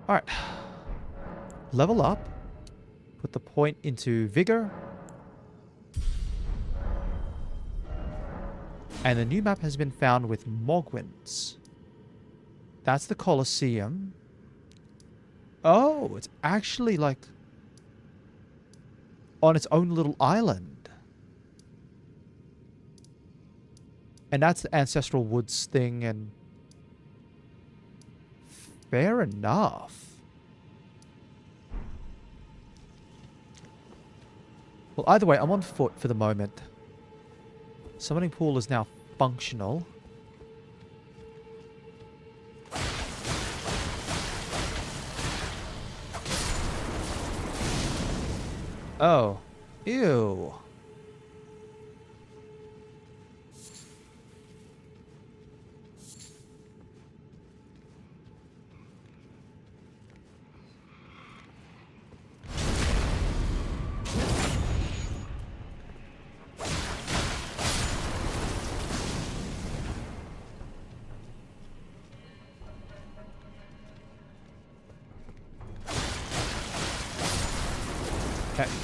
Alright. Level up. Put the point into vigor. And the new map has been found with Mogwins. That's the Colosseum. Oh, it's actually like on its own little island. And that's the Ancestral Woods thing, and fair enough. Well, either way, I'm on foot for the moment. Summoning pool is now functional. Oh. Ew.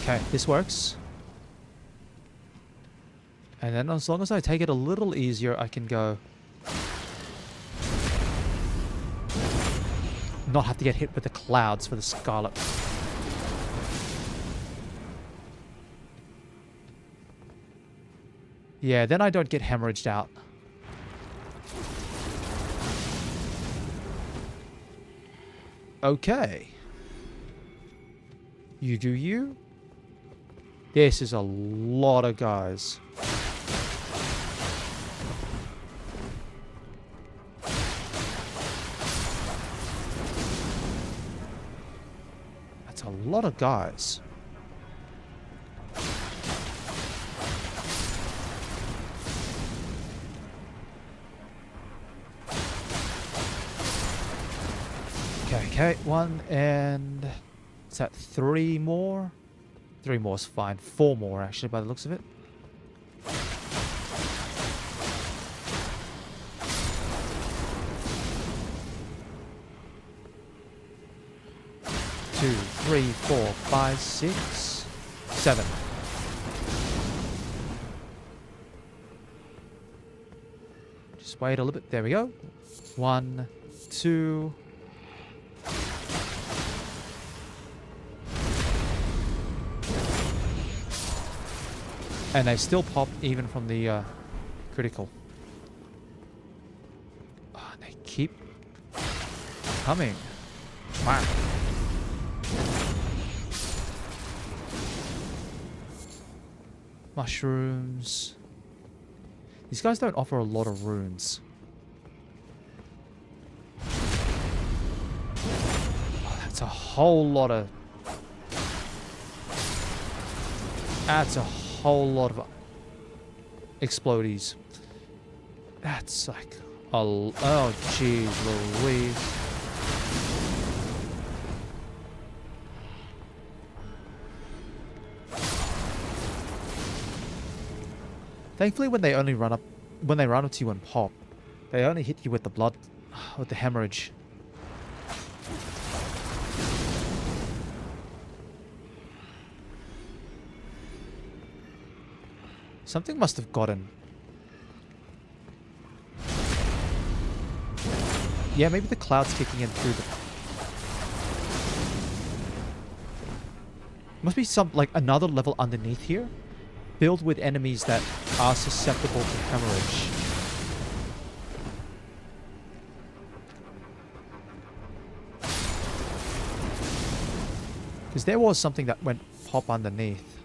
Okay, this works. And then as long as I take it a little easier, I can go. Not have to get hit with the clouds for the Scarlet. Yeah, then I don't get hemorrhaged out. Okay. You do you? This is a lot of guys. That's a lot of guys. Okay, Okay, one and... Is that 3 more? 3 more is fine. 4 more, actually, by the looks of it. 2, 3, 4, 5, 6, 7. Just wait a little bit. There we go. 1, 2. And they still pop even from the critical. Oh, they keep coming. Wow. Mushrooms. These guys don't offer a lot of runes. Oh, that's a whole lot of... That's a whole lot of explodies. That's like... Oh, jeez Louise. Thankfully, when they run up to you and pop, they only hit you with the blood, with the hemorrhage. Something must have gotten. Yeah, maybe the cloud's kicking in through the... Must be some, like, another level underneath here, filled with enemies that are susceptible to hemorrhage. Because there was something that went pop underneath.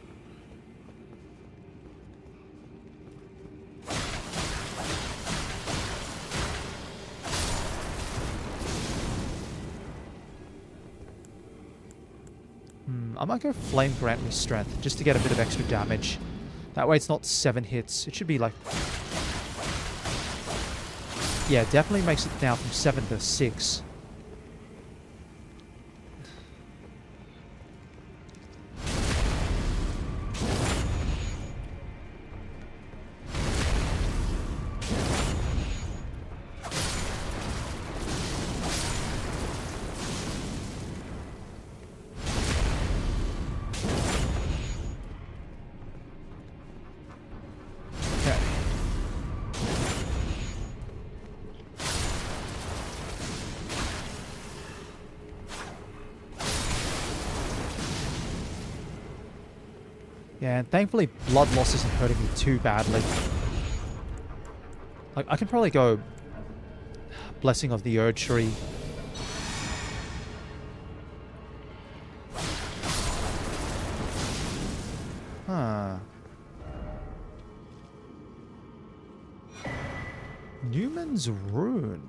I might go Flame Grant Me Strength, just to get a bit of extra damage. That way it's not 7 hits. It should be like... Yeah, it definitely makes it down from 7 to 6. Yeah, and thankfully blood loss isn't hurting me too badly. Like, I can probably go Blessing of the Erd Tree. Huh. Newman's Rune.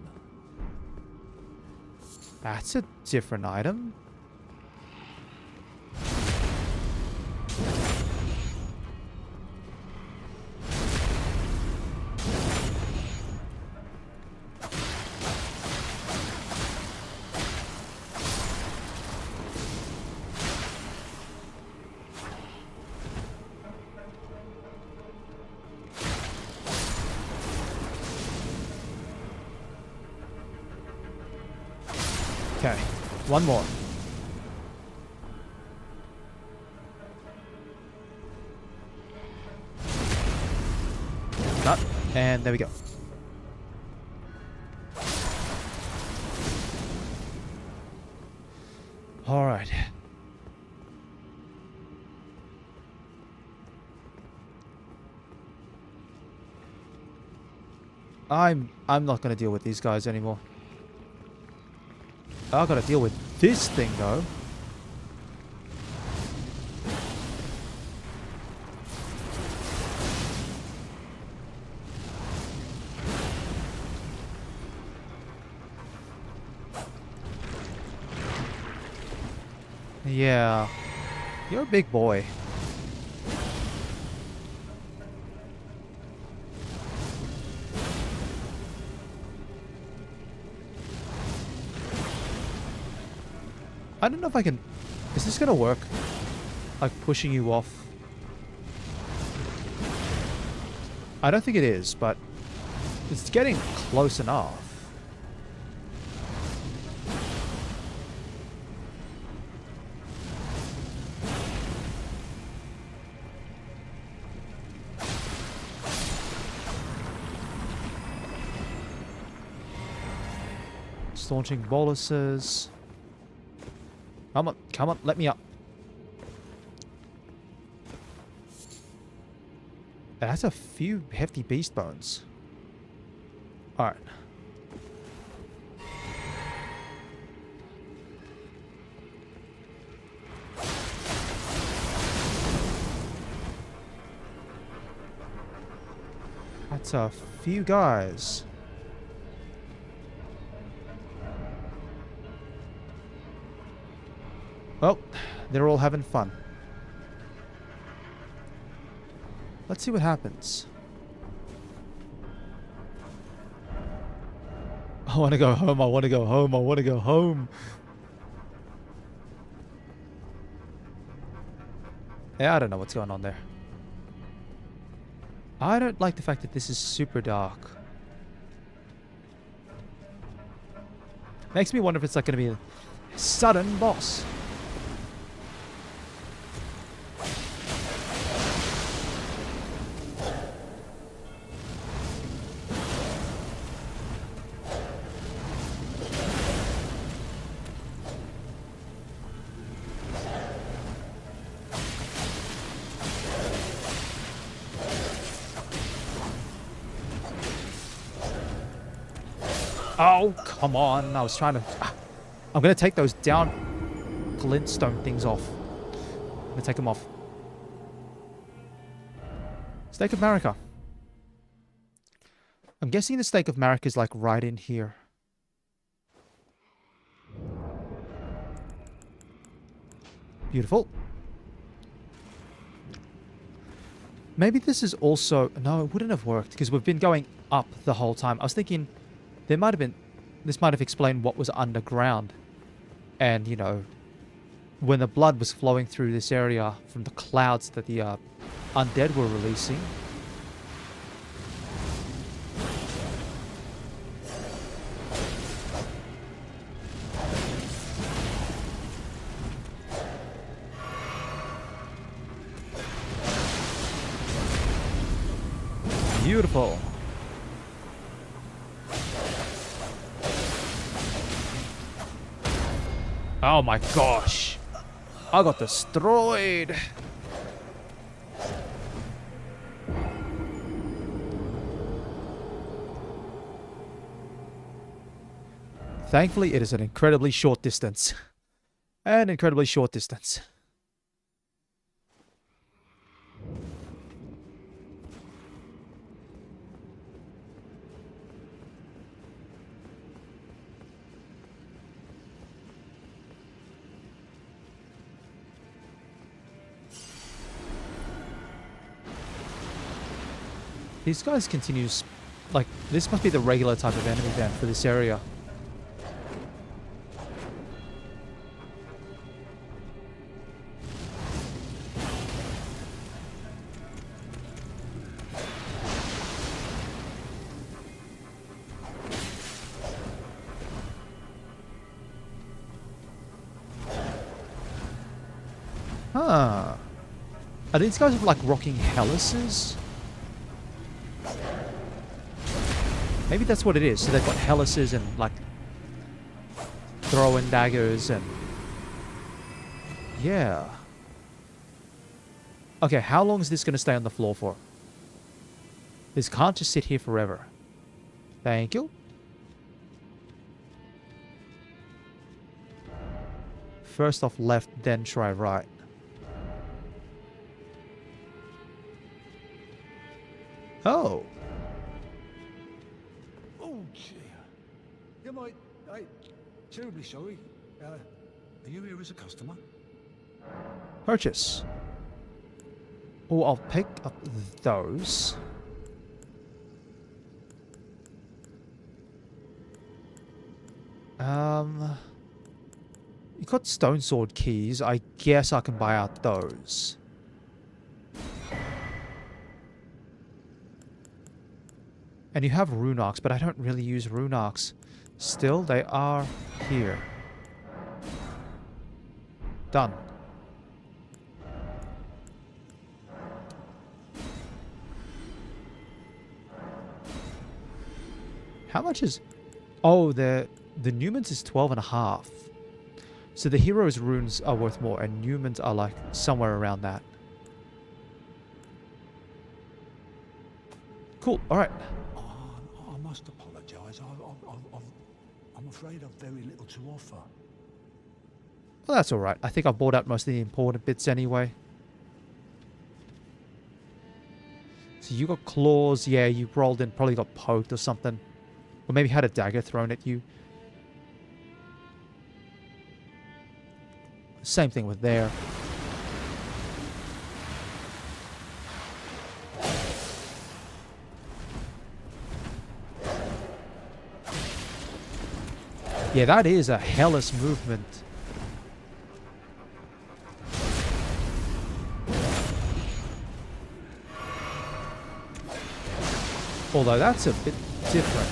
That's a different item. Okay, one more. Cut, and there we go. All right. I'm not going to deal with these guys anymore. I gotta deal with this thing though. Yeah. You're a big boy. I don't know if I can... Is this gonna work? Like pushing you off? I don't think it is, but it's getting close enough. Launching boluses. Come on, let me up. That's a few hefty beast bones. Alright. That's a few guys. Well, they're all having fun. Let's see what happens. I want to go home, I want to go home, I want to go home. Yeah, I don't know what's going on there. I don't like the fact that this is super dark. Makes me wonder if it's like going to be a sudden boss. Oh, come on. I was trying to... I'm going to take those down glintstone things off. I'm going to take them off. Stake of Marika. I'm guessing the Stake of Marika is like right in here. Beautiful. Maybe this is also... No, it wouldn't have worked because we've been going up the whole time. I was thinking... There might have been... This might have explained what was underground. And, you know, when the blood was flowing through this area from the clouds that the undead were releasing. Beautiful. Oh my gosh. I got destroyed. Thankfully, it is an incredibly short distance. An incredibly short distance. These guys continue... Like, this must be the regular type of enemy then for this area. Huh. Are these guys like rocking Helluses? Maybe that's what it is. So they've got Helluses and like throwing daggers and... Yeah. Okay, how long is this going to stay on the floor for? This can't just sit here forever. Thank you. First off left, then try right. Oh. Oh, dear. You might... I'm terribly sorry. Are you here as a customer? Purchase. Oh, I'll pick up those. You got stone sword keys. I guess I can buy out those. And you have rune arcs, but I don't really use rune arcs. Still, they are here. Done. How much is... Oh, the Newman's is 12.5. So the hero's runes are worth more, and Newman's are like somewhere around that. Cool, alright. I must apologise. I'm afraid I've very little to offer. Well, that's alright. I think I bought out most of the important bits anyway. So you got claws. Yeah, you rolled in, probably got poked or something. Or maybe had a dagger thrown at you. Same thing with there. Yeah, that is a hellish movement. Although that's a bit different.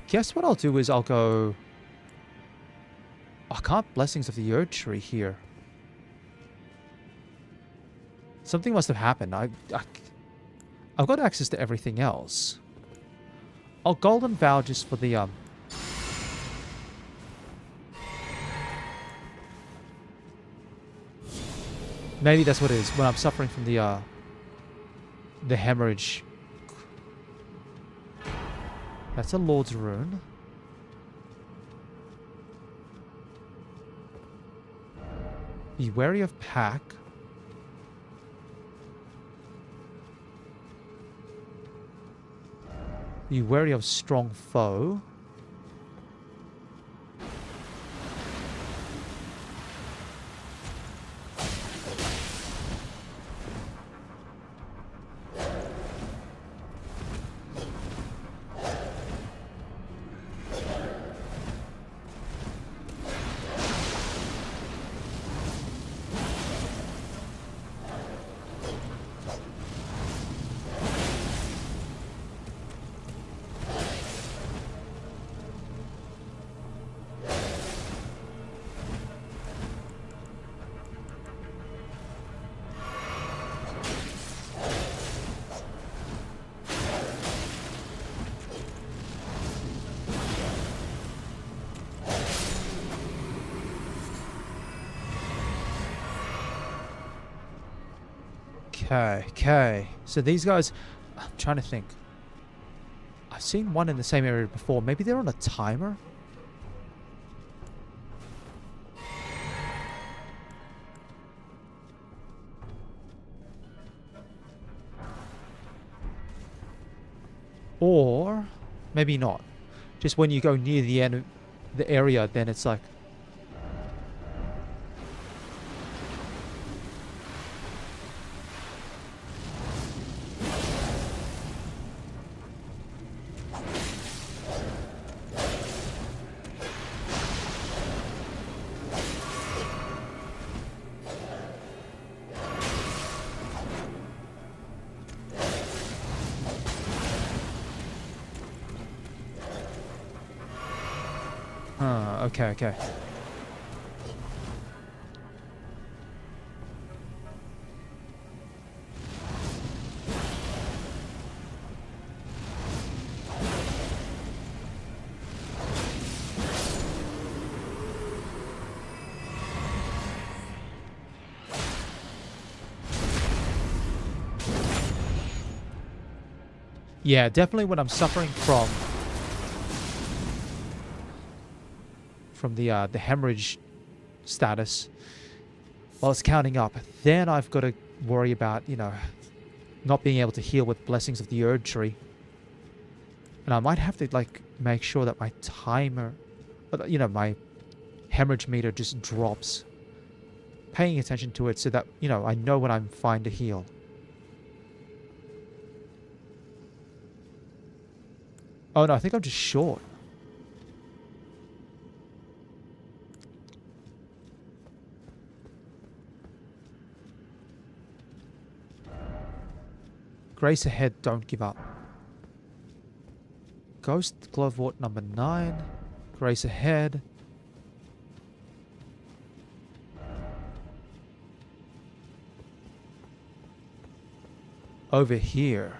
Guess what I'll do is I'll go... I can't Blessings of the Erd Tree here. Something must have happened. I've got access to everything else. I'll Golden Vow just for the... Maybe that's what it is. When I'm suffering from the hemorrhage. That's a Lord's Rune. Be wary of pack. Be wary of strong foe. Okay. So these guys... I'm trying to think. I've seen one in the same area before. Maybe they're on a timer? Or... maybe not. Just when you go near the end of the area, then it's like... Okay. Yeah, definitely when I'm suffering from the hemorrhage status, while it's counting up, then I've got to worry about, you know, not being able to heal with Blessings of the Erd Tree. And I might have to, like, make sure that my timer, you know, my hemorrhage meter just drops. Paying attention to it so that, you know, I know when I'm fine to heal. Oh no, I think I'm just short. Grace ahead, don't give up. Ghost Glovewort number 9. Grace ahead. Over here.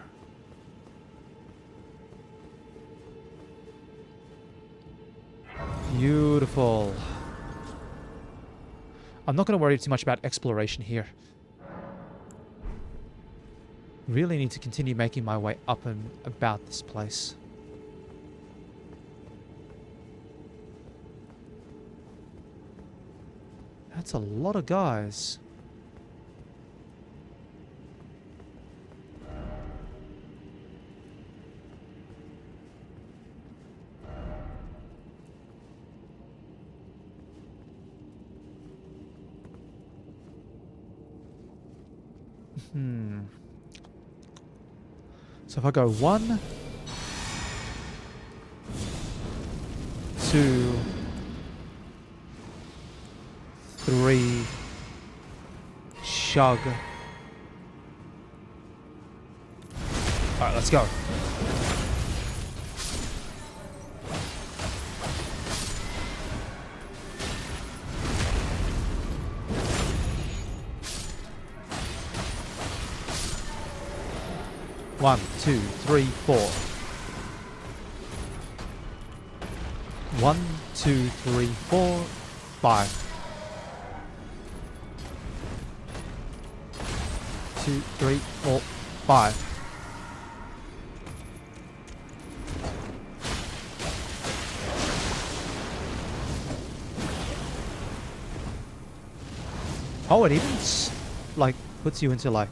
Beautiful. I'm not going to worry too much about exploration here. Really need to continue making my way up and about this place. That's a lot of guys. So if I go 1, 2, 3, chug. Alright, let's go. One, two, three, 4. 1, 2, 3, 4, 5. 2, 3, 4, 5. Oh, it even like puts you into like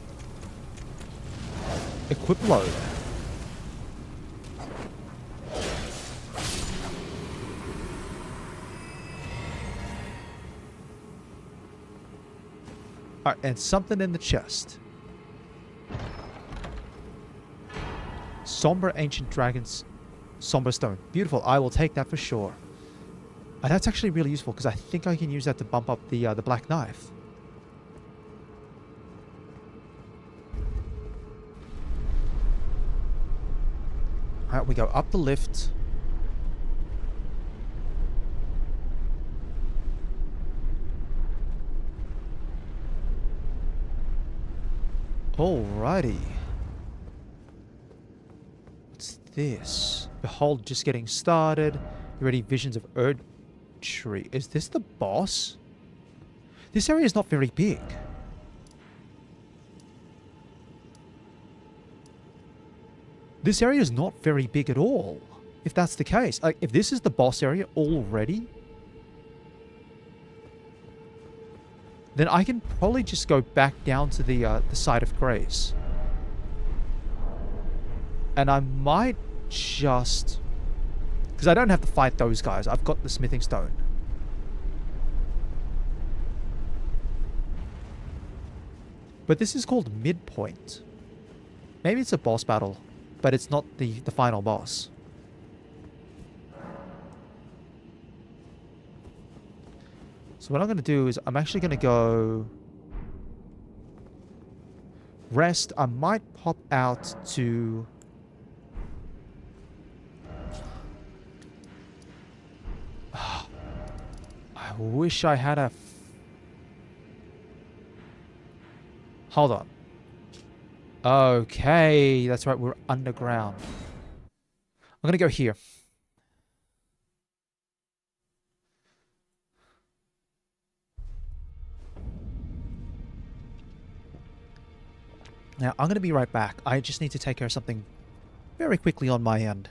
equip load. Alright, and something in the chest. Somber Ancient Dragon's Somber Stone. Beautiful. I will take that for sure. And that's actually really useful because I think I can use that to bump up the Black Knife. Alright, we go up the lift. Alrighty. What's this? Behold, just getting started. Ready visions of Erd Tree. Is this the boss? This area is not very big. This area is not very big at all. If that's the case. Like, if this is the boss area already, then I can probably just go back down to the side of Grace. And I might just... because I don't have to fight those guys. I've got the smithing stone. But this is called Midpoint. Maybe it's a boss battle, but it's not the final boss. So what I'm going to do is I'm actually going to go rest. I might pop out to... I wish I had a... Hold on. Okay, that's right, we're underground. I'm gonna go here. Now, I'm gonna be right back. I just need to take care of something very quickly on my end.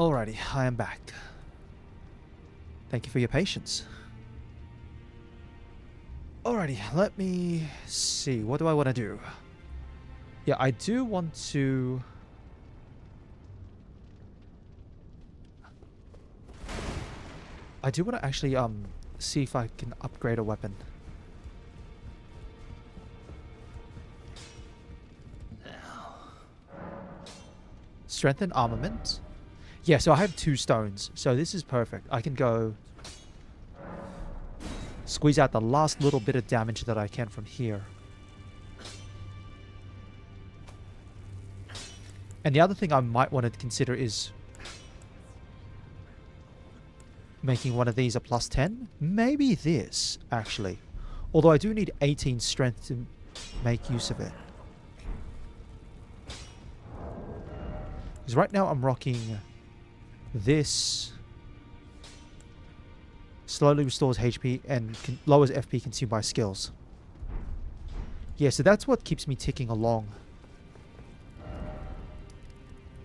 Alrighty, I am back. Thank you for your patience. Alrighty, let me see. What do I want to do? Yeah, I do want to... I do want to actually see if I can upgrade a weapon. Strengthen armament. Yeah, so I have 2 stones, so this is perfect. I can go squeeze out the last little bit of damage that I can from here. And the other thing I might want to consider is making one of these a +10. Maybe this, actually. Although I do need 18 strength to make use of it. Because right now I'm rocking this. Slowly restores HP and lowers FP consumed by skills. Yeah, so that's what keeps me ticking along.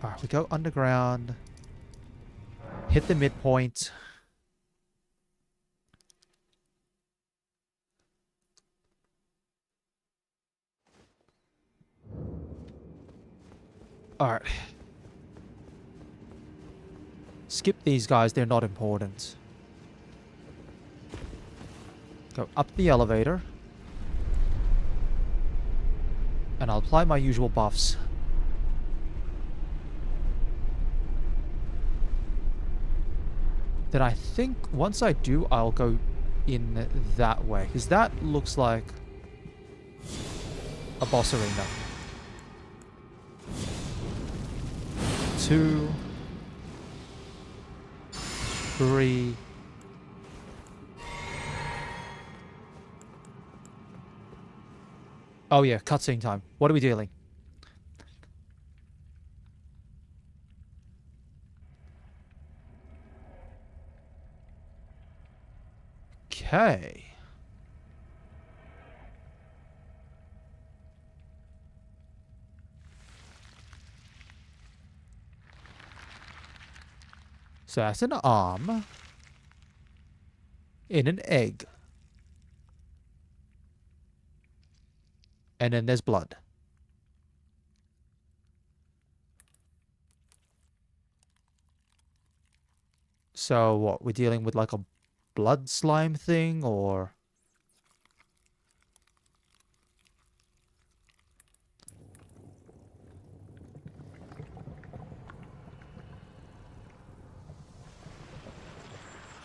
Alright, we go underground. Hit the midpoint. Alright. Skip these guys, they're not important. Go up the elevator. And I'll apply my usual buffs. Then I think once I do, I'll go in that way. Because that looks like a boss arena. 2, 3. Oh yeah, cutscene time. What are we dealing? Okay. So that's an arm in an egg. And then there's blood. So what, we're dealing with like a blood slime thing, or...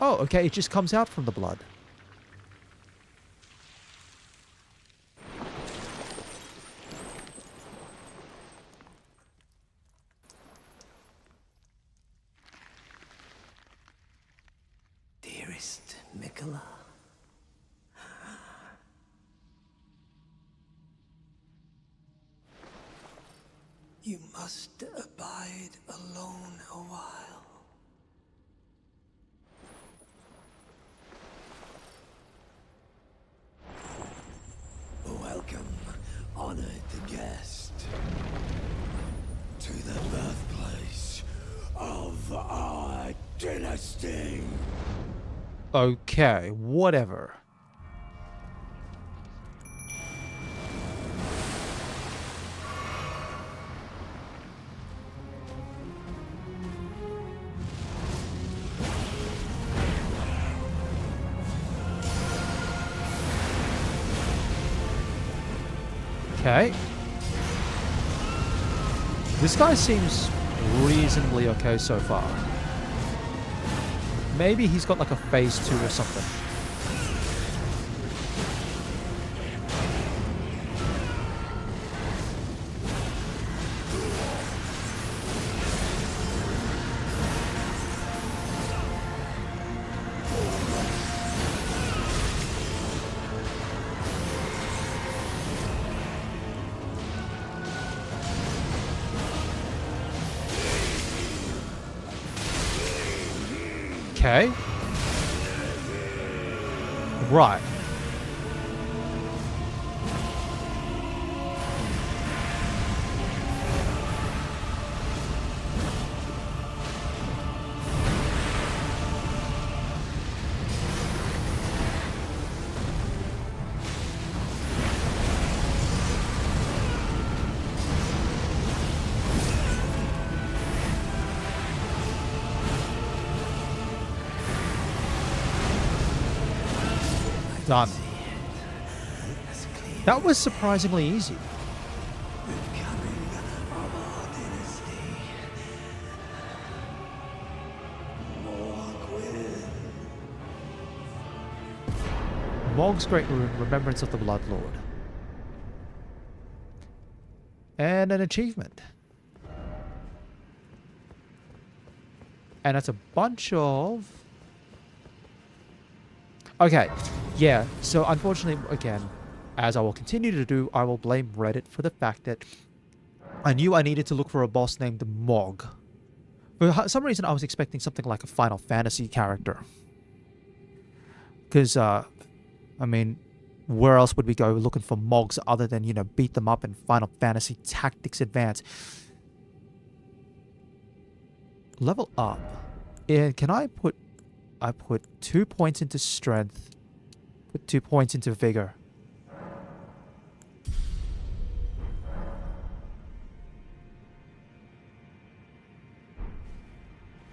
Oh, okay, it just comes out from the blood. Dearest Mikola, you must abide alone a while. Welcome, honored guest, to the birthplace of our dynasty. Okay, whatever. Okay. This guy seems reasonably okay so far. Maybe he's got like a phase 2 or something. Okay. Right. Done. That was surprisingly easy. Morg's Great Rune, Remembrance of the Blood Lord. And an achievement. And it's a bunch of... Okay, yeah, so unfortunately, again, as I will continue to do, I will blame Reddit for the fact that I knew I needed to look for a boss named Mog. For some reason, I was expecting something like a Final Fantasy character. Because, I mean, where else would we go looking for Mogs other than, you know, beat them up in Final Fantasy Tactics Advance? Level up. And can I put 2 points into strength, put 2 points into vigor.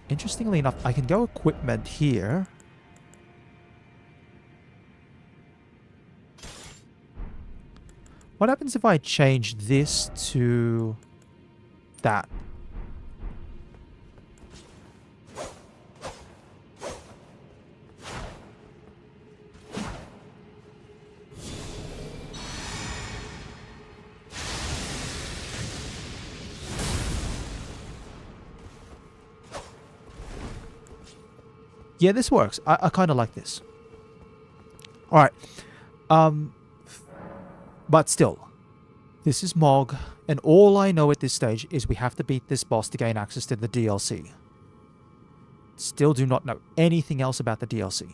Interestingly enough, I can go equipment here. What happens if I change this to that? Yeah, this works. I kind of like this. Alright. But still, this is Mog, and all I know at this stage is we have to beat this boss to gain access to the DLC. Still do not know anything else about the DLC.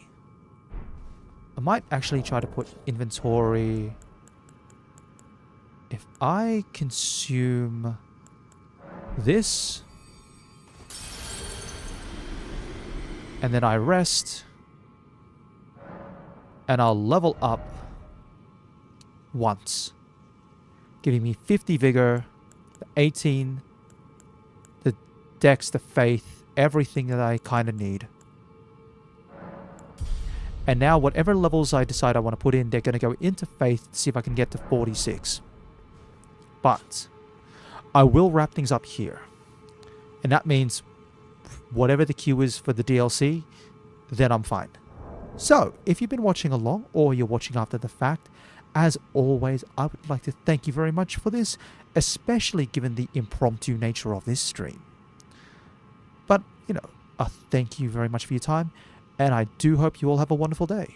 I might actually try to put inventory... If I consume this... and then I rest, and I'll level up once, giving me 50 vigor, the 18, the dex, the faith, everything that I kind of need. And now whatever levels I decide I want to put in, they're going to go into faith to see if I can get to 46. But I will wrap things up here. And that means whatever the queue is for the DLC, then I'm fine. So, if you've been watching along, or you're watching after the fact, as always, I would like to thank you very much for this, especially given the impromptu nature of this stream. But, you know, thank you very much for your time, and I do hope you all have a wonderful day.